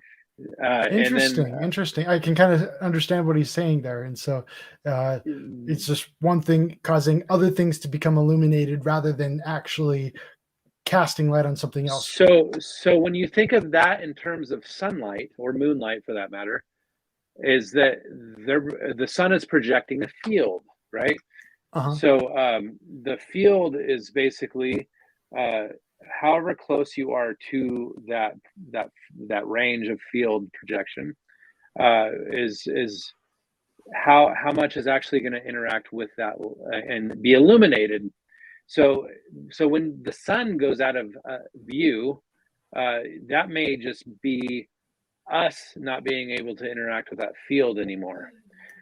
And then Interesting. Interesting. I can kind of understand what he's saying there. And so uh, it's just one thing causing other things to become illuminated rather than actually casting light on something else. so when you think of that in terms of sunlight or moonlight, for that matter, is that the sun is projecting a field, right? Uh-huh. So the field is basically uh, however close you are to that that range of field projection is how much is actually going to interact with that and be illuminated. So when the sun goes out of view, that may just be us not being able to interact with that field anymore,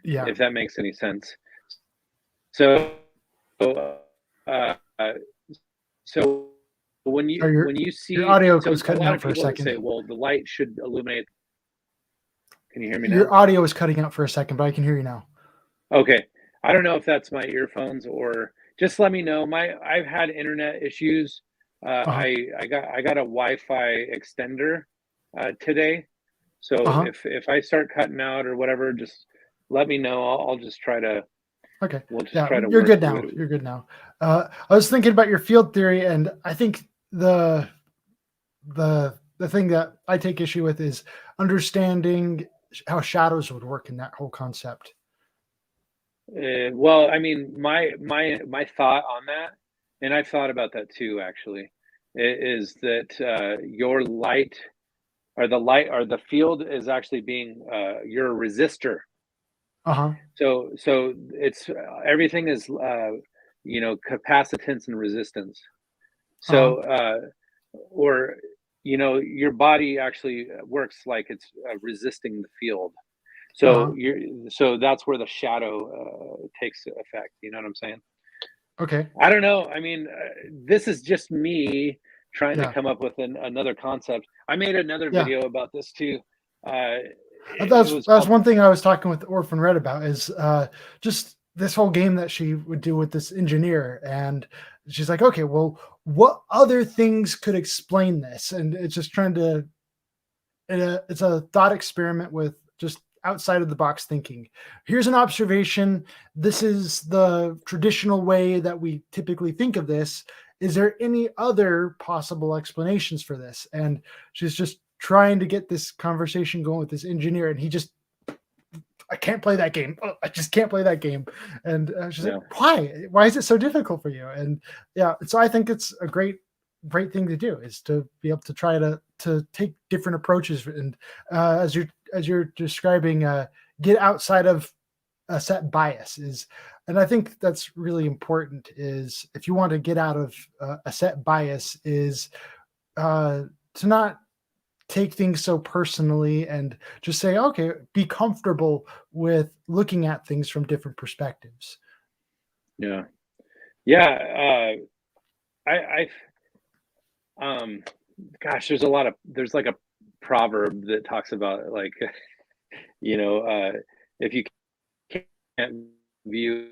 Yeah. if that makes any sense. So, uh, so Oh, when you your see, audio so was a cutting lot out of for a people second. say, well, the light should illuminate. Can you hear me now? Your audio was cutting out for a second, but I can hear you now. Okay. I don't know if that's my earphones or just let me know. I've had internet issues. Uh-huh. I got a Wi-Fi extender today. So Uh-huh. if I start cutting out or whatever, just let me know. I'll just try to Okay. we'll just Yeah, try to you're work good through now. it. You're good now. I was thinking about your field theory, and I think the thing that I take issue with is understanding how shadows would work in that whole concept. Well, I mean, my thought on that, and I've thought about that too, actually, is that your light or the field is actually being your resistor. Uh-huh. So it's everything is capacitance and resistance. Uh-huh. So or your body actually works like it's resisting the field. Uh-huh. So that's where the shadow takes effect. You know what I'm saying? Okay. I don't know. I mean, this is just me trying to Yeah. come up with another concept. I made another Yeah. video about this too. It That's was that's called. one thing I was talking with Orphan Red about is just this whole game that she would do with this engineer, and she's like, okay, well, what other things could explain this? And it's just trying to it's a thought experiment with just outside of the box thinking. Here's an observation. This is the traditional way that we typically think of this. Is there any other possible explanations for this? And she's just trying to get this conversation going with this engineer, and he just I can't play that game. Oh, I just can't play that game. And she's Yeah. like, why is it so difficult for you? And yeah, so I think it's a great thing to do, is to be able to try to take different approaches. And as you're describing, get outside of a set bias is, and I think that's really important, is if you want to get out of a set bias, is to not take things so personally, and just say, okay, be comfortable with looking at things from different perspectives. Yeah. Yeah. I um gosh, there's like a proverb that talks about, like, if you can't view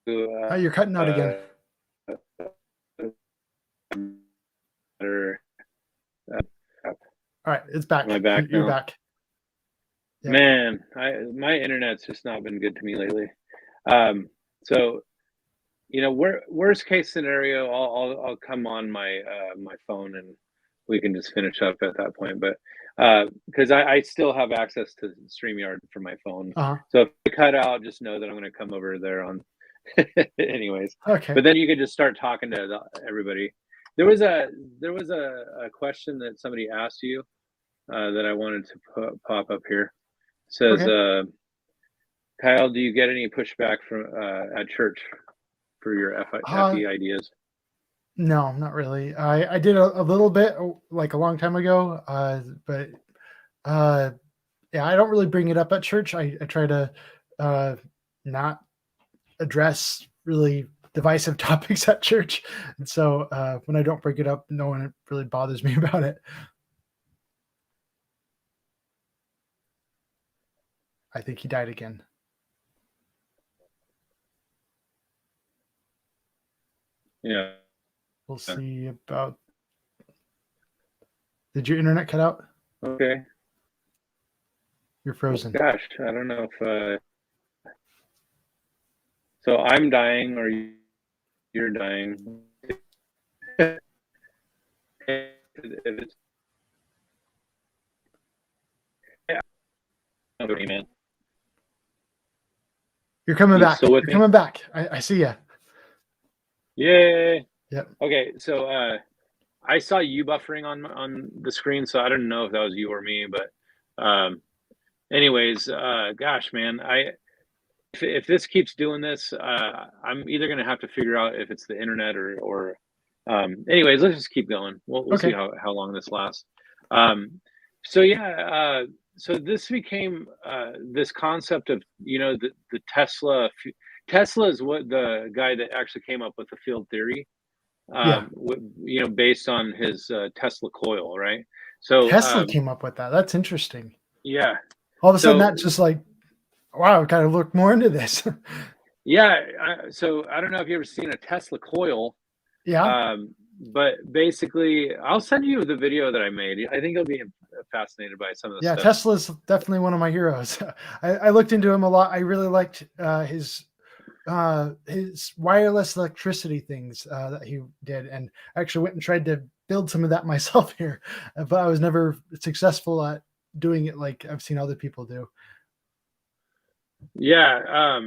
Oh, you're cutting out again. or All right, it's back. am I back You're now? back. Yeah. Man, my internet's just not been good to me lately. So worst case scenario, I'll come on my my phone and we can just finish up at that point. But because I still have access to StreamYard from my phone, Uh-huh. so if I cut out, just know that I'm going to come over there on. Anyways, Okay. but then you could just start talking to everybody. There was a question that somebody asked you that I wanted to pop up here. It says, Okay. Kyle, do you get any pushback from at church for your FE ideas? No, not really. I did a little bit, like a long time ago, but yeah, I don't really bring it up at church. I try to not address really divisive topics at church, and so when I don't bring it up, no one really bothers me about it. I think he died again. Yeah. We'll see about. Did your internet cut out? Okay. You're frozen. Oh, gosh, I don't know if. So I'm dying, or you're dying. If it's, yeah, man. You're coming You back. still with You're me? coming back. I see you. Yay! Yep. Okay, so I saw you buffering on the screen, so I don't know if that was you or me, but anyways, gosh, man, if this keeps doing this, I'm either gonna have to figure out if it's the internet or anyways, let's just keep going. We'll see Okay. how long this lasts. So yeah, so this became this concept of the Tesla. Tesla is what the guy that actually came up with the field theory. Yeah. Based on his Tesla coil, right? So Tesla came up with that. That's interesting. yeah, All of a sudden, so that's just like, wow, I've got to look more into this. yeah, so I don't know if you ever seen a Tesla coil. Yeah. But basically, I'll send you the video that I made. I think you'll be fascinated by some of the Yeah. stuff. Tesla's definitely one of my heroes. I looked into him a lot. I really liked his wireless electricity things that he did, and I actually went and tried to build some of that myself here, but I was never successful at doing it like I've seen other people do. Yeah.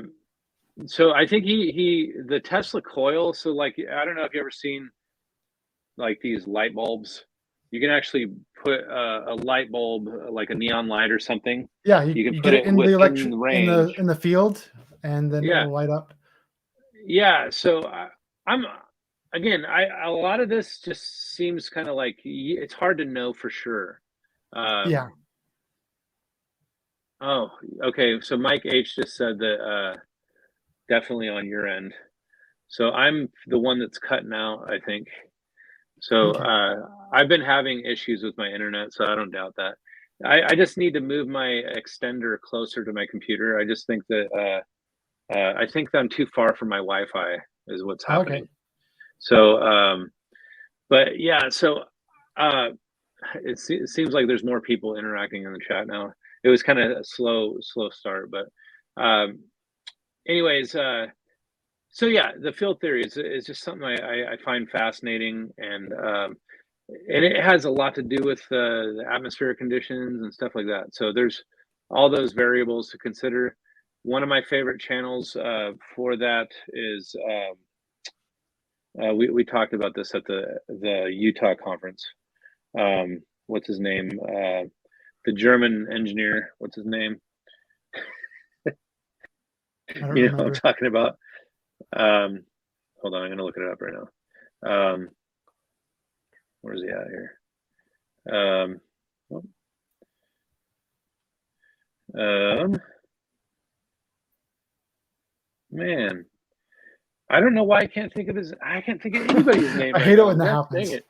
So I think the Tesla coil. So, like, I don't know if you ever seen like these light bulbs. You can actually put a light bulb, like a neon light or something. Yeah, You can you put get it it in the within range. in the field, and then Yeah. it'll light up. Yeah. So I'm again. A lot of this just seems kind of like it's hard to know for sure. Yeah. Oh, okay. So Mike H just said that definitely on your end. So I'm the one that's cutting out, I think. So Okay. I've been having issues with my internet, so I don't doubt that. I just need to move my extender closer to my computer. I just think that I think that I'm too far from my Wi-Fi is what's happening. Okay. So, but yeah, so it seems like there's more people interacting in the chat now. It was kind of a slow start, but anyways, so yeah, the field theory is just something I find fascinating, and it has a lot to do with the atmospheric conditions and stuff like that. So there's all those variables to consider. One of my favorite channels for that is we talked about this at the Utah conference. What's his name? The German engineer. What's his name? I don't You know remember. what I'm talking about. Hold on, I'm gonna look it up right now. Where's he at here? Man, I don't know why I can't think of anybody's name. I right hate it now. when that Gosh, happens. dang it.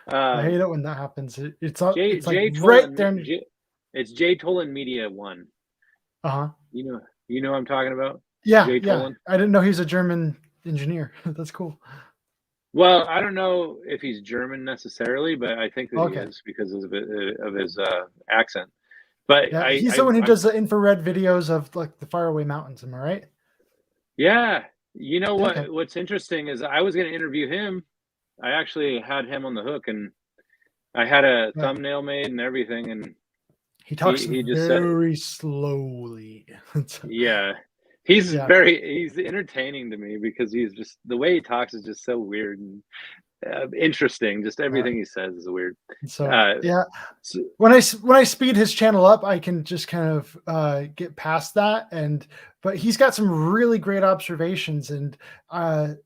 I hate it when that happens. It's like Jay right Tolan, there. it's Jay Tolan Media 1. Uh-huh. You know what I'm talking about? Yeah, Jay yeah. Tolan. I didn't know he's a German engineer. That's cool. Well, I don't know if he's German necessarily, but I think that he Okay. is because of his accent. But Yeah, he's the one who does the infrared videos of like the faraway mountains. Am I right? yeah. You know what? Okay. What's interesting is I was going to interview him. I actually had him on the hook, and I had a Yeah. thumbnail made and everything, and He talks he just said, very slowly. yeah. He's Yeah. he's entertaining to me because he's just the way he talks is just so weird and interesting. Just everything he says is weird. So So, when I speed his channel up, I can just kind of get past that. But he's got some really great observations, and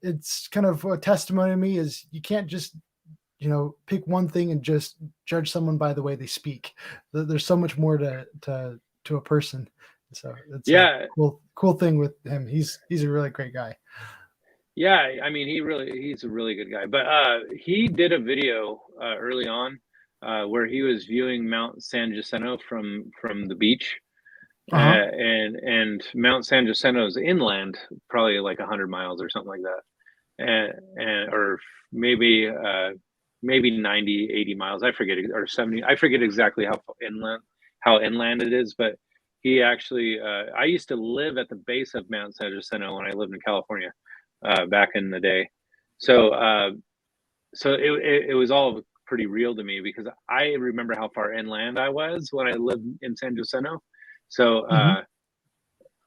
it's kind of a testimony to me is you can't just pick one thing and just judge someone by the way they speak. There's so much more to a person. So it's yeah, a cool thing with him. He's a really great guy. yeah. I mean, he's a really good guy. But he did a video early on where he was viewing Mount San Jacinto from the beach. And Mount San Jacinto is inland, probably like 100 miles or something like that, and or maybe 90, 80 miles. I forget, or 70. I forget exactly how inland it is, but he actually. I used to live at the base of Mount San Jacinto when I lived in California back in the day, so so it was all pretty real to me because I remember how far inland I was when I lived in San Jacinto. So,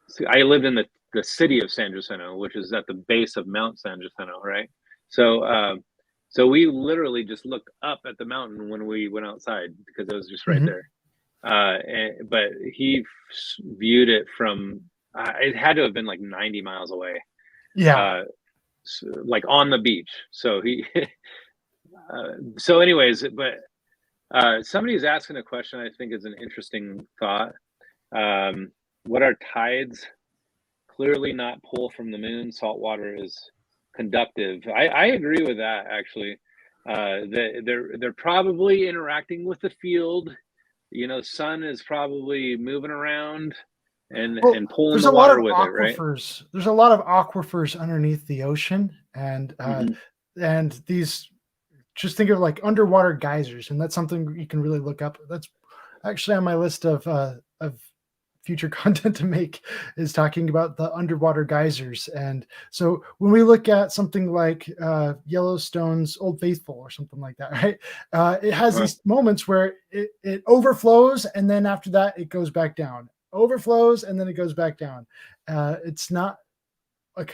so I lived in the city of San Jacinto, which is at the base of Mount San Jacinto, right? So, so we literally just looked up at the mountain when we went outside because it was just right there. But he viewed it from, it had to have been like 90 miles away. Yeah. So, like on the beach. So he, so anyways, but somebody's asking a question I think is an interesting thought. What are tides? Clearly not pull from the moon. Salt water is conductive. I agree with that actually. They're probably interacting with the field. You know, sun is probably moving around and pulling there's the a lot water of with it, right? There's a lot of aquifers underneath the ocean, and and these, just think of like underwater geysers, and that's something you can really look up. That's actually on my list of future content to make, is talking about the underwater geysers. And so when we look at something like Yellowstone's Old Faithful or something like that, right? It has these moments where it overflows, and then after that it goes back down. Overflows, and then it goes back down. It's not a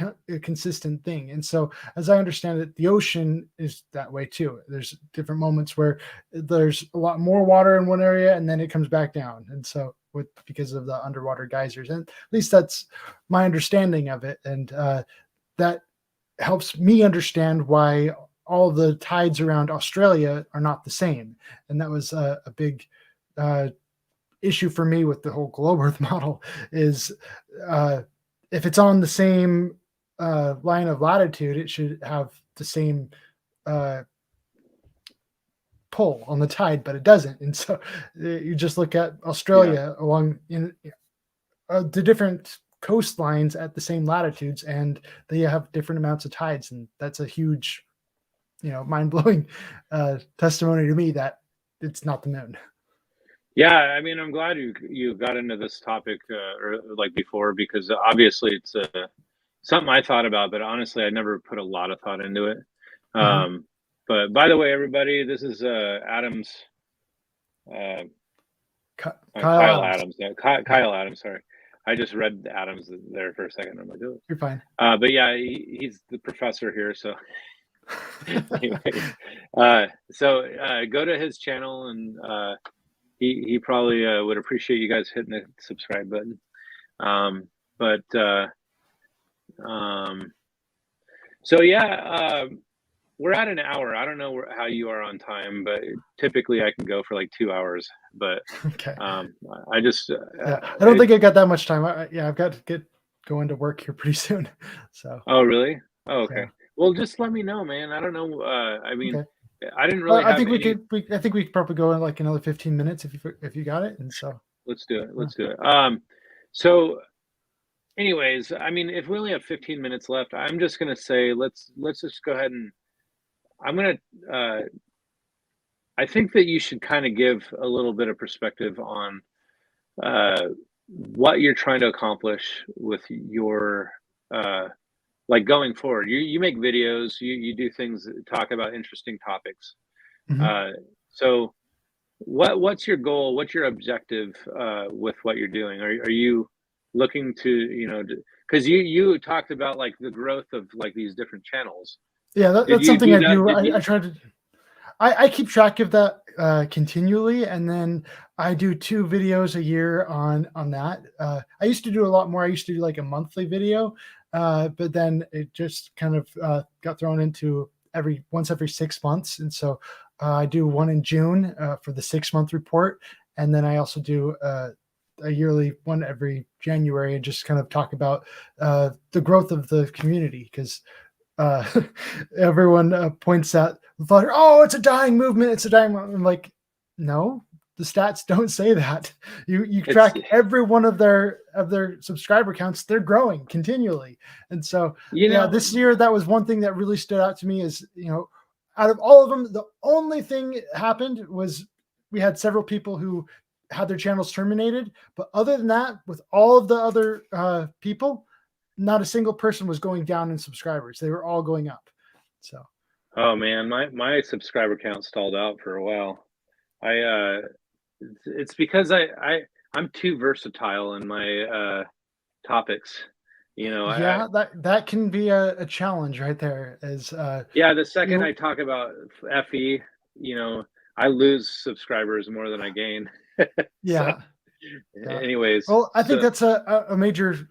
consistent thing. And so, as I understand it, the ocean is that way too. There's different moments where there's a lot more water in one area, and then it comes back down. And so, because of the underwater geysers, and at least that's my understanding of it, and that helps me understand why all the tides around Australia are not the same. And that was a big issue for me with the whole globe Earth model, is if it's on the same line of latitude, it should have the same pull on the tide, but it doesn't. And so you just look at Australia along the different coastlines at the same latitudes, and they have different amounts of tides. And that's a huge, mind-blowing testimony to me that it's not the moon. Yeah, I mean, I'm glad you got into this topic or like before, because obviously it's something I thought about, but honestly, I never put a lot of thought into it. But by the way, everybody, this is Adam's Kyle Kyle Adams. Adams. Yeah, Kyle Adams. Sorry, I just read Adams there for a second. I'm like, oh. You're fine. But yeah, he's the professor here. So, anyways, go to his channel, and he probably would appreciate you guys hitting the subscribe button. So yeah, we're at an hour. I don't know how you are on time, but typically I can go for like 2 hours. But Okay. I just I don't think I got that much time. I've got to get going to work here pretty soon. So. Oh really? Oh, okay. Yeah. Well, just let me know, man. I don't know. I mean, Okay. I didn't really. I think we could. I think we could probably go in like another 15 minutes if you got it. And so. Let's do it. Let's do it. So, anyways, I mean, if we only have 15 minutes left, I'm just gonna say let's just go ahead and I'm gonna. I think that you should kind of give a little bit of perspective on what you're trying to accomplish with your like going forward. You make videos, you do things that talk about interesting topics. Mhm. So what's your goal? What's your objective with what you're doing? Are you looking to, because you talked about like the growth of like these different channels. Yeah, Did that's you something do I that? do. Did I you? try to. I keep track of that continually, and then I do 2 videos a year on that. I used to do a lot more. I used to do like a monthly video, but then it just kind of got thrown into once every 6 months, and so I do one in June for the 6-month report, and then I also do a yearly one every January, and just kind of talk about the growth of the community because uh, everyone points out, oh, it's a dying movement. It's a dying movement. I'm like, no, the stats don't say that. You It's track every one of their subscriber counts. They're growing continually. And so, you yeah, know this year, that was one thing that really stood out to me is, out of all of them, the only thing that happened was we had several people who had their channels terminated. But other than that, with all of the other people, not a single person was going down in subscribers. They were all going up. So, oh man, my subscriber count stalled out for a while. I it's because I'm too versatile in my topics. yeah, that can be a challenge right there. As Yeah, the you second I know, talk about FE, I lose subscribers more than I gain. So, yeah, yeah. anyways, Well, I think so that's a major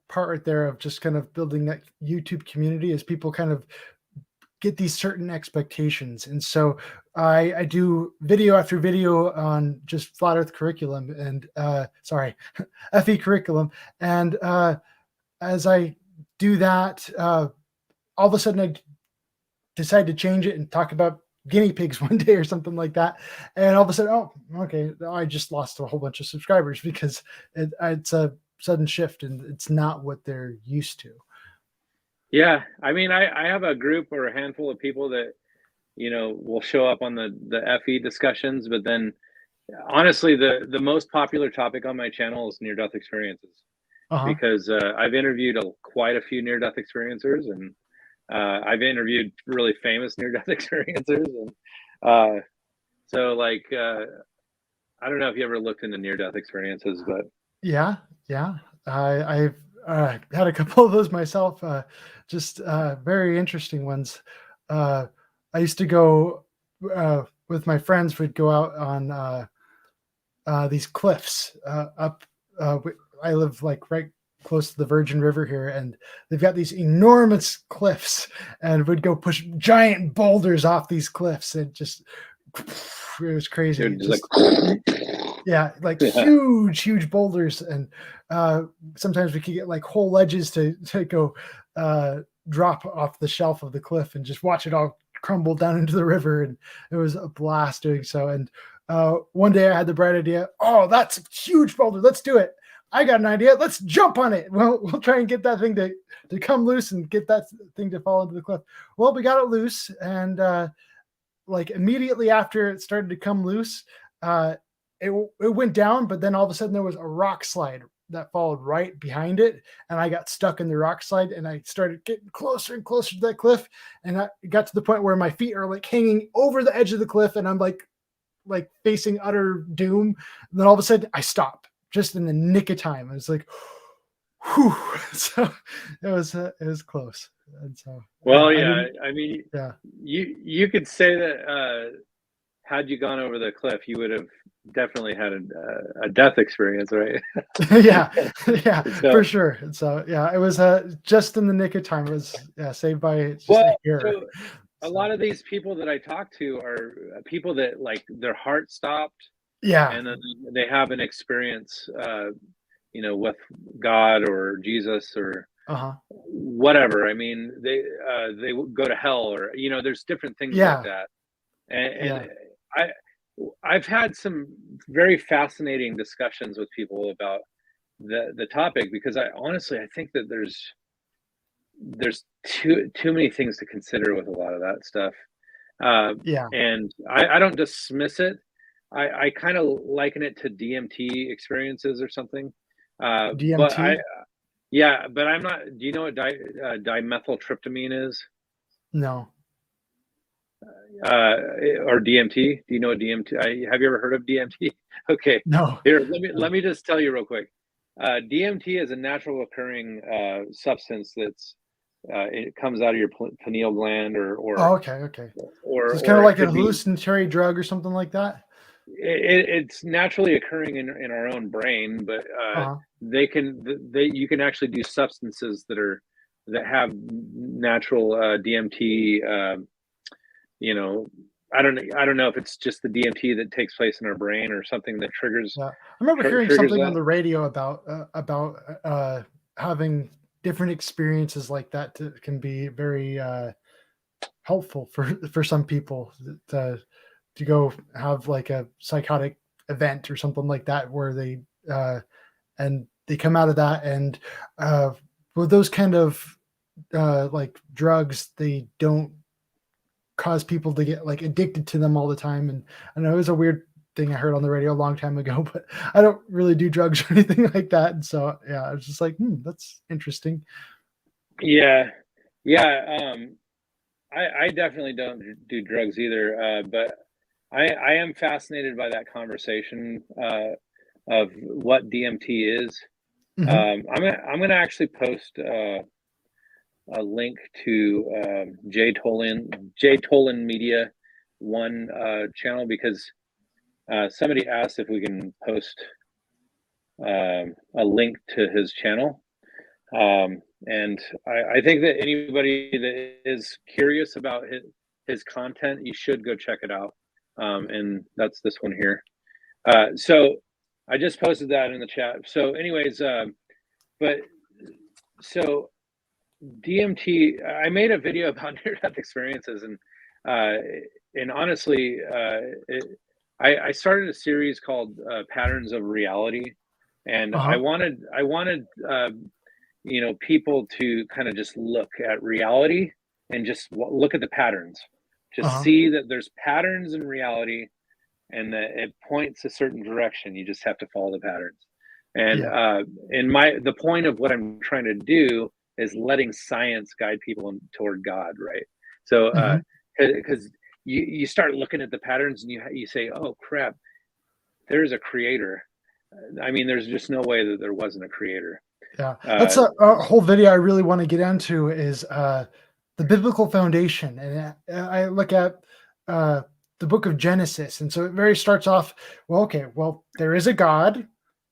part right there of just kind of building that YouTube community is people kind of get these certain expectations. And so I do video after video on just flat earth curriculum and FE curriculum. And as I do that, all of a sudden I decide to change it and talk about guinea pigs one day or something like that. And all of a sudden, oh, okay, I just lost a whole bunch of subscribers because it's a sudden shift and it's not what they're used to. yeah, I mean, I have a group or a handful of people that will show up on the FE discussions, but then honestly, the most popular topic on my channel is near death experiences Uh-huh. because I've interviewed quite a few near death experiencers, and I've interviewed really famous near death experiencers, and so like I don't know if you ever looked into near death experiences, but Yeah, yeah. I've had a couple of those myself. Just very interesting ones. I used to go with my friends. We'd go out on these cliffs up. I live like right close to the Virgin River here, and they've got these enormous cliffs, and we'd go push giant boulders off these cliffs, and just it was they're crazy. just like, Just yeah, like yeah, huge boulders, and sometimes we could get like whole ledges to go drop off the shelf of the cliff and just watch it all crumble down into the river, and it was a blast doing so. And one day I had the bright idea, oh, that's a huge boulder, let's do it. I got an idea, let's jump on it. Well, we'll try and get that thing to come loose and get that thing to fall into the cliff. Well, we got it loose, and like immediately after it started to come loose, it went down, but then all of a sudden there was a rock slide that followed right behind it, and I got stuck in the rock slide, and I started getting closer and closer to that cliff, and I got to the point where my feet are like hanging over the edge of the cliff, and I'm like like facing utter doom. And then all of a sudden I stop just in the nick of time. I was like, whew. So it was close. And so, Well, I yeah, didn't, I mean, yeah. you could say that had you gone over the cliff, you would have definitely had a death experience, right? Yeah, yeah, for So, sure. And so, yeah, it was just in the nick of time. It was, yeah, saved by just well, a hair. so a So, lot of these people that I talk to are people that like their heart stopped, yeah, and then they have an experience, with God or Jesus or uh-huh, whatever. I mean, they go to hell, or there's different things like yeah, that. And yeah, I I've had some very fascinating discussions with people about the topic, because I honestly I think that there's too many things to consider with a lot of that stuff. Uh, yeah. and I don't dismiss it. I kind of liken it to DMT experiences or something. But DMT? yeah, but I'm not. Do you know what dimethyltryptamine is? No, uh, or DMT. Do you know what DMT? Have you ever heard of DMT? Okay, no, here let no. me just tell you real quick. DMT is a natural occurring substance that's it comes out of your pineal gland, Oh, okay, okay. So it's kind or of it like a could be hallucinatory drug or something like that. it's naturally occurring in our own brain, but Uh-huh. you can actually do substances that have natural DMT. You know, I don't know if it's just the DMT that takes place in our brain or something that Yeah, I remember hearing triggers something on that. the radio about having different experiences like that can be very helpful for some people to go have like a psychotic event or something like that where they uh, and they come out of that and uh, with those kind of like drugs they don't cause people to get like addicted to them all the time. And I know it was a weird thing I heard on the radio a long time ago, but I don't really do drugs or anything like that. And so yeah, I was just like, that's interesting. Yeah, yeah. I definitely don't do drugs either, but I am fascinated by that conversation of what DMT is. Hmm. I'm gonna actually post a link to Jay Tolan Media one channel, because somebody asked if we can post a link to his channel. And I think that anybody that is curious about his content, you should go check it out. And that's this one here. So I just posted that in the chat. So, anyways, but so DMT, I made a video about near-death experiences, uh, and honestly, I started a series called Patterns of Reality, and Uh-huh. I wanted people to kind of just look at reality and just look at the patterns, just Uh-huh. see that there's patterns in reality, and that it points a certain direction. You just have to follow the patterns. And Yeah. the point of what I'm trying to do is letting science guide people toward God, right? So Hmm. because you start looking at the patterns and you say, oh crap, there's a creator. I mean, there's just no way that there wasn't a creator. Yeah. That's Uh, a whole video I really want to get into is the biblical foundation. And I look at uh the book of Genesis. And so it very starts off, well, okay, well, there is a God.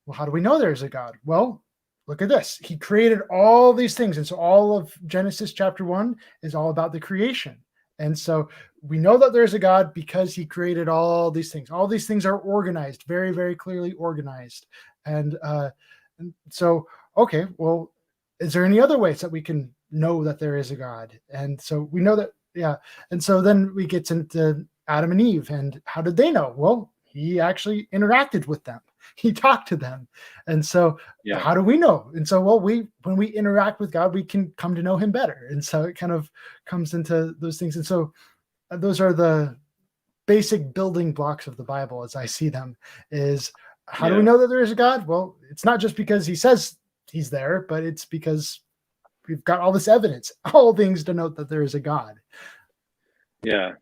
Well, how do we know there's a God? Well, look at this. He created all these things. And so all of Genesis chapter 1 is all about the creation. And so we know that there's a God because he created all these things. All these things are organized, very, very clearly organized. And so, okay, well, is there any other ways that we can know that there is a God? And so we know that, yeah. And so then we get into Adam and Eve. And how did they know? Well, he actually interacted with them. He talked to them. And so yeah, how do we know? And so, well, when we interact with God, we can come to know him better. And so it kind of comes into those things. And so those are the basic building blocks of the Bible as I see them is how do we yeah, know that there is a God? Well, it's not just because he says he's there, but it's because we've got all this evidence, all things denote that there is a God. yeah.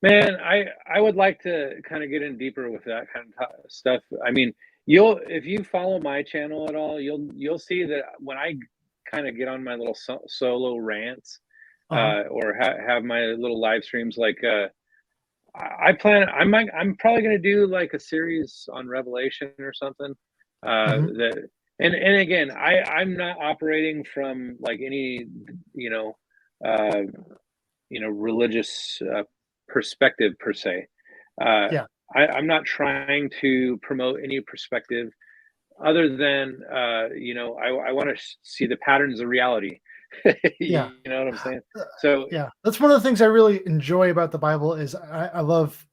Man, I would like to kind of get in deeper with that kind of stuff. I mean, you'll if you follow my channel at all, you'll see that when I kind of get on my little solo rants, Uh-huh. or have my little live streams, like I plan. I'm probably going to do like a series on Revelation or something. Hmm. That and again, I'm not operating from like any you know uh, religious perspective per se. Uh, Yeah. I'm not trying to promote any perspective other than I want to see the patterns of reality. Yeah. You know what I'm saying? Uh, So yeah. That's one of the things I really enjoy about the Bible is I love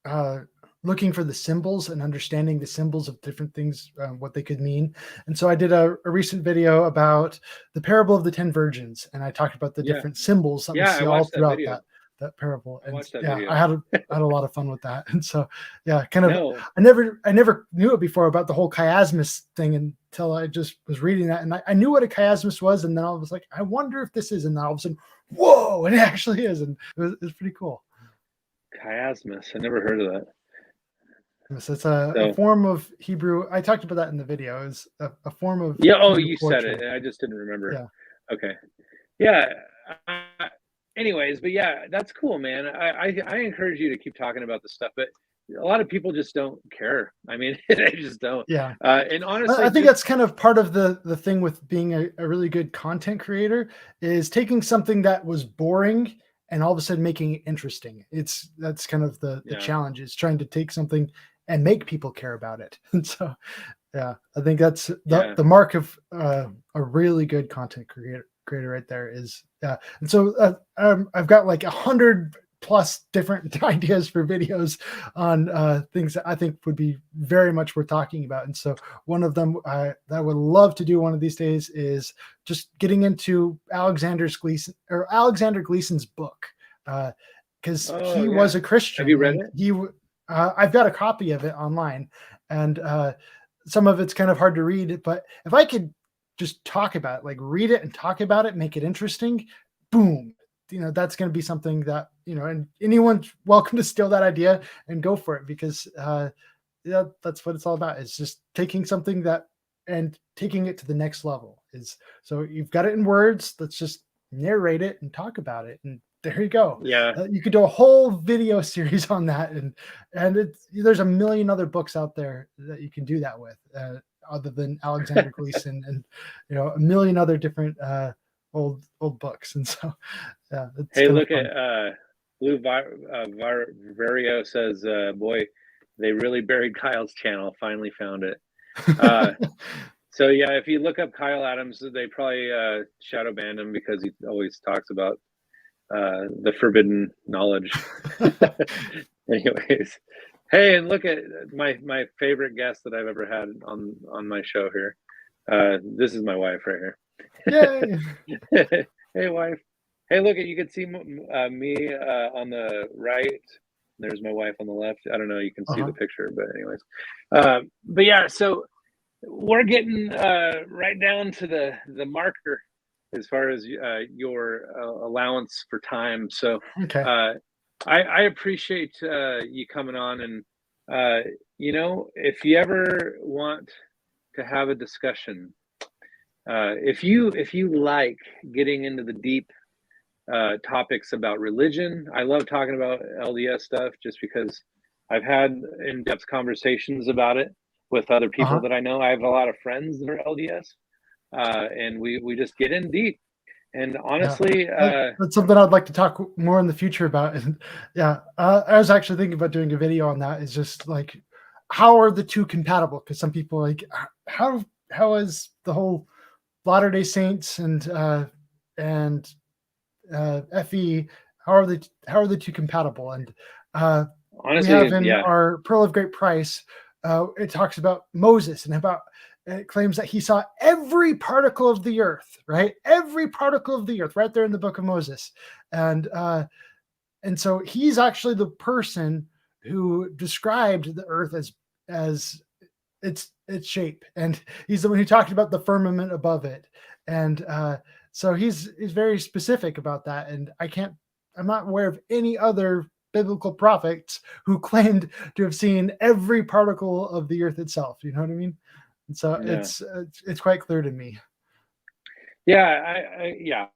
uh, looking for the symbols and understanding the symbols of different things, what they could mean. And so I did a recent video about the parable of the 10 virgins, and I talked about the yeah, different symbols that we yeah, I see all watched that throughout video. that parable. I And watched that yeah, video. I had a lot of fun with that. And so yeah, kind of No, I never knew it before about the whole chiasmus thing until I just was reading that, and I knew what a chiasmus was, and then I was like, I wonder if this is, and then all of a sudden, whoa, it actually is, and it was pretty cool. chiasmus. I never heard of that. Yes, it's a So form of Hebrew. I talked about that in the video. It's a form of yeah. Oh, Hebrew you said it, poetry. and I just didn't remember. Yeah, Okay. Yeah. Uh, anyways, but yeah, that's cool, man. I encourage you to keep talking about this stuff, but a lot of people just don't care. I mean, they just don't. yeah. And I honestly, think just that's kind of part of the thing with being a really good content creator is taking something that was boring and all of a sudden making it interesting. That's kind of the yeah, challenge is trying to take something and make people care about it. And so yeah, I think that's yeah, the mark of a really good content creator right there is and so I've got like 100+ different ideas for videos on things that I think would be very much worth talking about. And so one of them that I would love to do one of these days is just getting into Alexander Gleason's book, because oh he yeah. was a Have you Christian read and it? I've got a copy of it online, and some of it's kind of hard to read, but if I could just talk about it, like read it and talk about it, make it interesting, boom, that's going to be something that, and anyone's welcome to steal that idea and go for it, because yeah, that's what it's all about. It's just taking something that and taking it to the next level. Is so you've got it in words, let's just narrate it and talk about it, and there you go. Yeah, You could do a whole video series on that, and there's a million other books out there that you can do that with, other than Alexander Gleason, and a million other different old books. And so yeah, it's hey, kind of look at fun. Blue Vario says, boy, they really buried Kyle's channel. Finally found it. Uh, so yeah, if you look up Kyle Adams, they probably shadow banned him because he always talks about the forbidden knowledge. Anyways, hey, and look at my favorite guest that I've ever had on my show here. This is my wife right Yay. here. Hey, wife. Hey, look at you can see me on the right. There's my wife on the left. I don't know. You can see Uh-huh. the picture, but anyways, but yeah. So we're getting right down to the marker as far as your allowance for time. So Okay. uh, I appreciate you coming on, and if you ever want to have a discussion, if you like getting into the deep topics about religion, I love talking about LDS stuff just because I've had in-depth conversations about it with other people Uh-huh. that I know. I have a lot of friends that are LDS, and we just get in deep. And Yeah, honestly, that's something I'd like to talk more in the future about. And yeah, I was actually thinking about doing a video on that. Is just like, how are the two compatible? Because some people are like, how is the whole Latter Day Saints and FE, how are the two compatible? And we have honestly, in yeah, our Pearl of Great Price, it talks about Moses and about it claims that he saw every particle of the earth, right? Every particle of the earth, right there in the book of Moses, and so he's actually the person who described the earth as its shape, and he's the one who talked about the firmament above it, and so he's very specific about that. And I'm not aware of any other biblical prophets who claimed to have seen every particle of the earth itself. You know what I mean? And so Yeah. it's quite clear to me. Yeah. Yeah.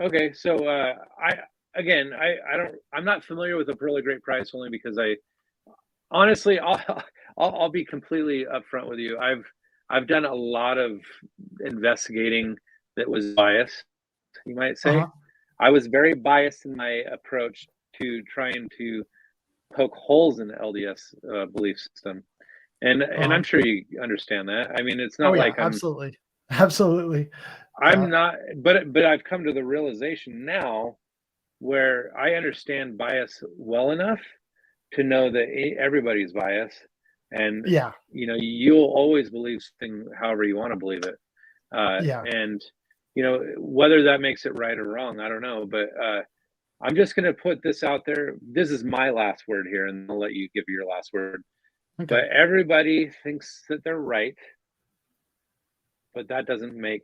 Okay. So I'm not familiar with a Pearly Great Price only because honestly, I'll be completely upfront with you. I've done a lot of investigating that was biased, you might say. Uh-huh. I was very biased in my approach to trying to poke holes in the LDS belief system, and Uh-huh. I'm sure you understand that. I mean, it's Oh not yeah, like absolutely. Absolutely. I'm Yeah. not, but I've come to the realization now where I understand bias well enough to know that everybody's biased, and Yeah. you'll always believe something however you want to believe it, Yeah. and whether that makes it right or wrong, I don't know, but I'm just going to put this out there. This is my last word here, and I'll let you give your last word. Okay. But everybody thinks that they're right, but that doesn't make.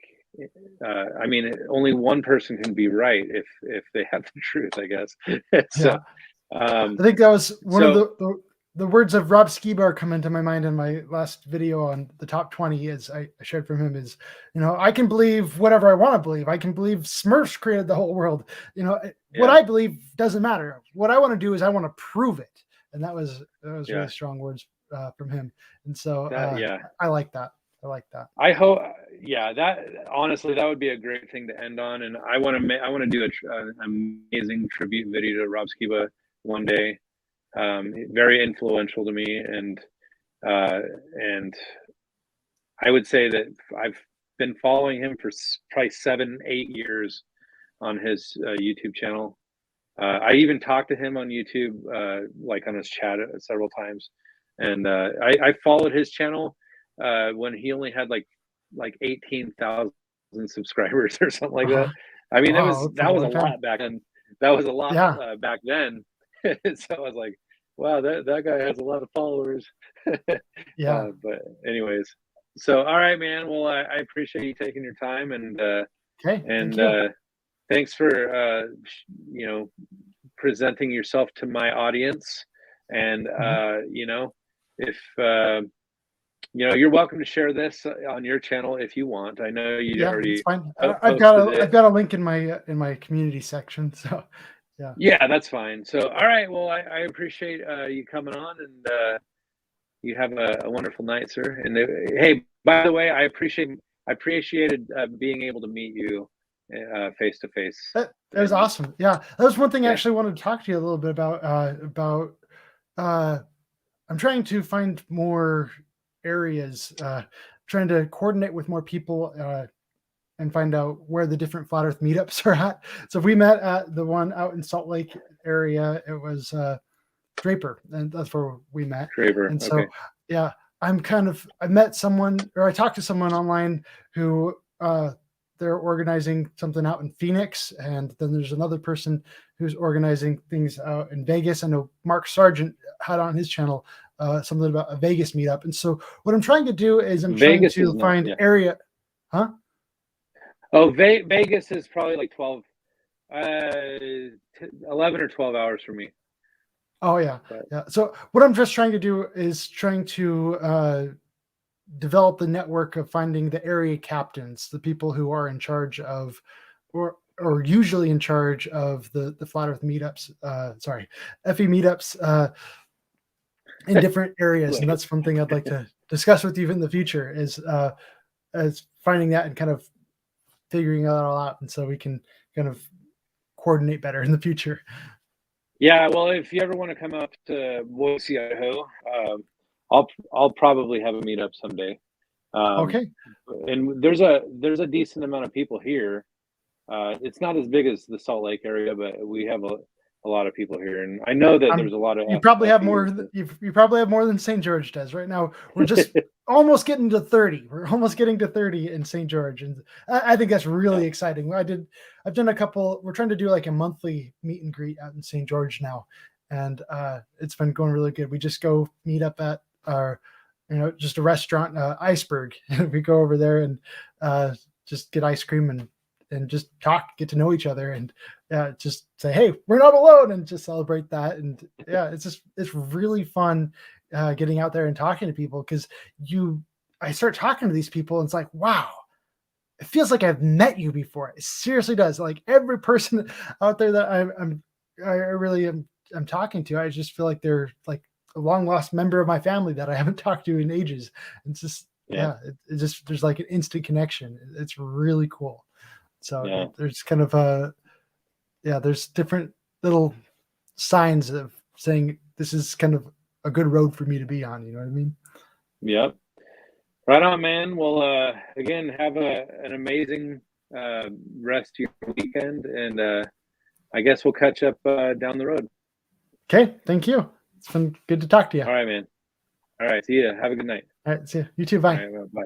I mean, only one person can be right if they have the truth, I guess. So, Yeah. I think that was one of so the words of Rob Skibar come into my mind in my last video on the top 20 is I shared from him is, I can believe whatever I want to believe. I can believe Smurfs created the whole world. What yeah, I believe doesn't matter. What I want to do is I want to prove it. And that was really yeah, strong words from him. And so yeah. I like that. I like that. I hope, yeah. That honestly, that would be a great thing to end on. And I want to do an amazing tribute video to Rob Skiba one day. Very influential to me, and I would say that I've been following him for probably 7-8 years on his YouTube channel. I even talked to him on YouTube, like on his chat several times, and I followed his channel when he only had like 18,000 subscribers or something like that. I mean, Wow, that's a that was a long time. lot back then. That was a lot Yeah. back then. So I was like, wow, that guy has a lot of followers. Yeah. But anyways, so all right, man. Well, I appreciate you taking your time, and Okay. Thank and you. thanks for presenting yourself to my audience. And Mhm. if you're welcome to share this on your channel if you want. I know you Yeah, it's already fine. posted I've it. got a link in my community section. So yeah. Yeah, that's fine. So all right, well, I appreciate you coming on, and you have a wonderful night, sir. And hey, by the way, I appreciated being able to meet you face to face. That was And awesome. Yeah, that was one thing I yeah, actually wanted to talk to you a little bit about. Uh, I'm trying to find more areas. Trying to coordinate with more people and find out where the different flat Earth meetups are at. So if we met at the one out in Salt Lake area, it was Draper, and that's where we met. Draper. And so, Okay. yeah, I met someone, or I talked to someone online who they're organizing something out in Phoenix, and then there's another person who's organizing things out in Vegas. I know Mark Sargent had on his channel something about a Vegas meetup, and so what I'm trying to do is I'm trying Vegas is to not. find Yeah. area, huh? Oh, Vegas is probably like 12, 11 or 12 hours for me. Oh yeah, But yeah. So what I'm just trying to do is trying to develop the network of finding the area captains, the people who are in charge of, or usually in charge of the flat Earth meetups. Sorry, FE meetups in different areas, and look, that's one thing I'd like to discuss with you in the future is finding that and kind of figuring that all out, and so we can kind of coordinate better in the future. yeah. Well, if you ever want to come up to Boise, Idaho, I'll probably have a meetup someday. Okay. And there's a decent amount of people here. It's not as big as the Salt Lake area, but we have a lot of people here, and I know that there's a lot of You probably have more. FEers. You probably have more than St. George does right now. We're just almost getting to 30. We're almost getting to 30 in St. George, and I think that's really exciting. I've done a couple. We're trying to do like a monthly meet and greet out in St. George now, and it's been going really good. We just go meet up at our, just a restaurant, Iceberg, and we go over there and just get ice cream and and just talk, get to know each other, and just say, hey, we're not alone, and just celebrate that. And it's really fun getting out there and talking to people, because I start talking to these people and it's like, wow, it feels like I've met you before. It seriously does. Like every person out there that I'm talking to, I just feel like they're like a long lost member of my family that I haven't talked to in ages. It's just, it just, there's like an instant connection. It's really cool. So there's kind of there's different little signs of saying this is kind of a good road for me to be on. You know what I mean? Yep. Right on, man. Well, again, have an amazing rest of your weekend, and I guess we'll catch up down the road. Okay, thank you. It's been good to talk to you. All right, man. All right, see you. Have a good night. All right, see you. You too. Bye. All right, bye.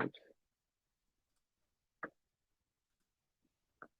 Oops.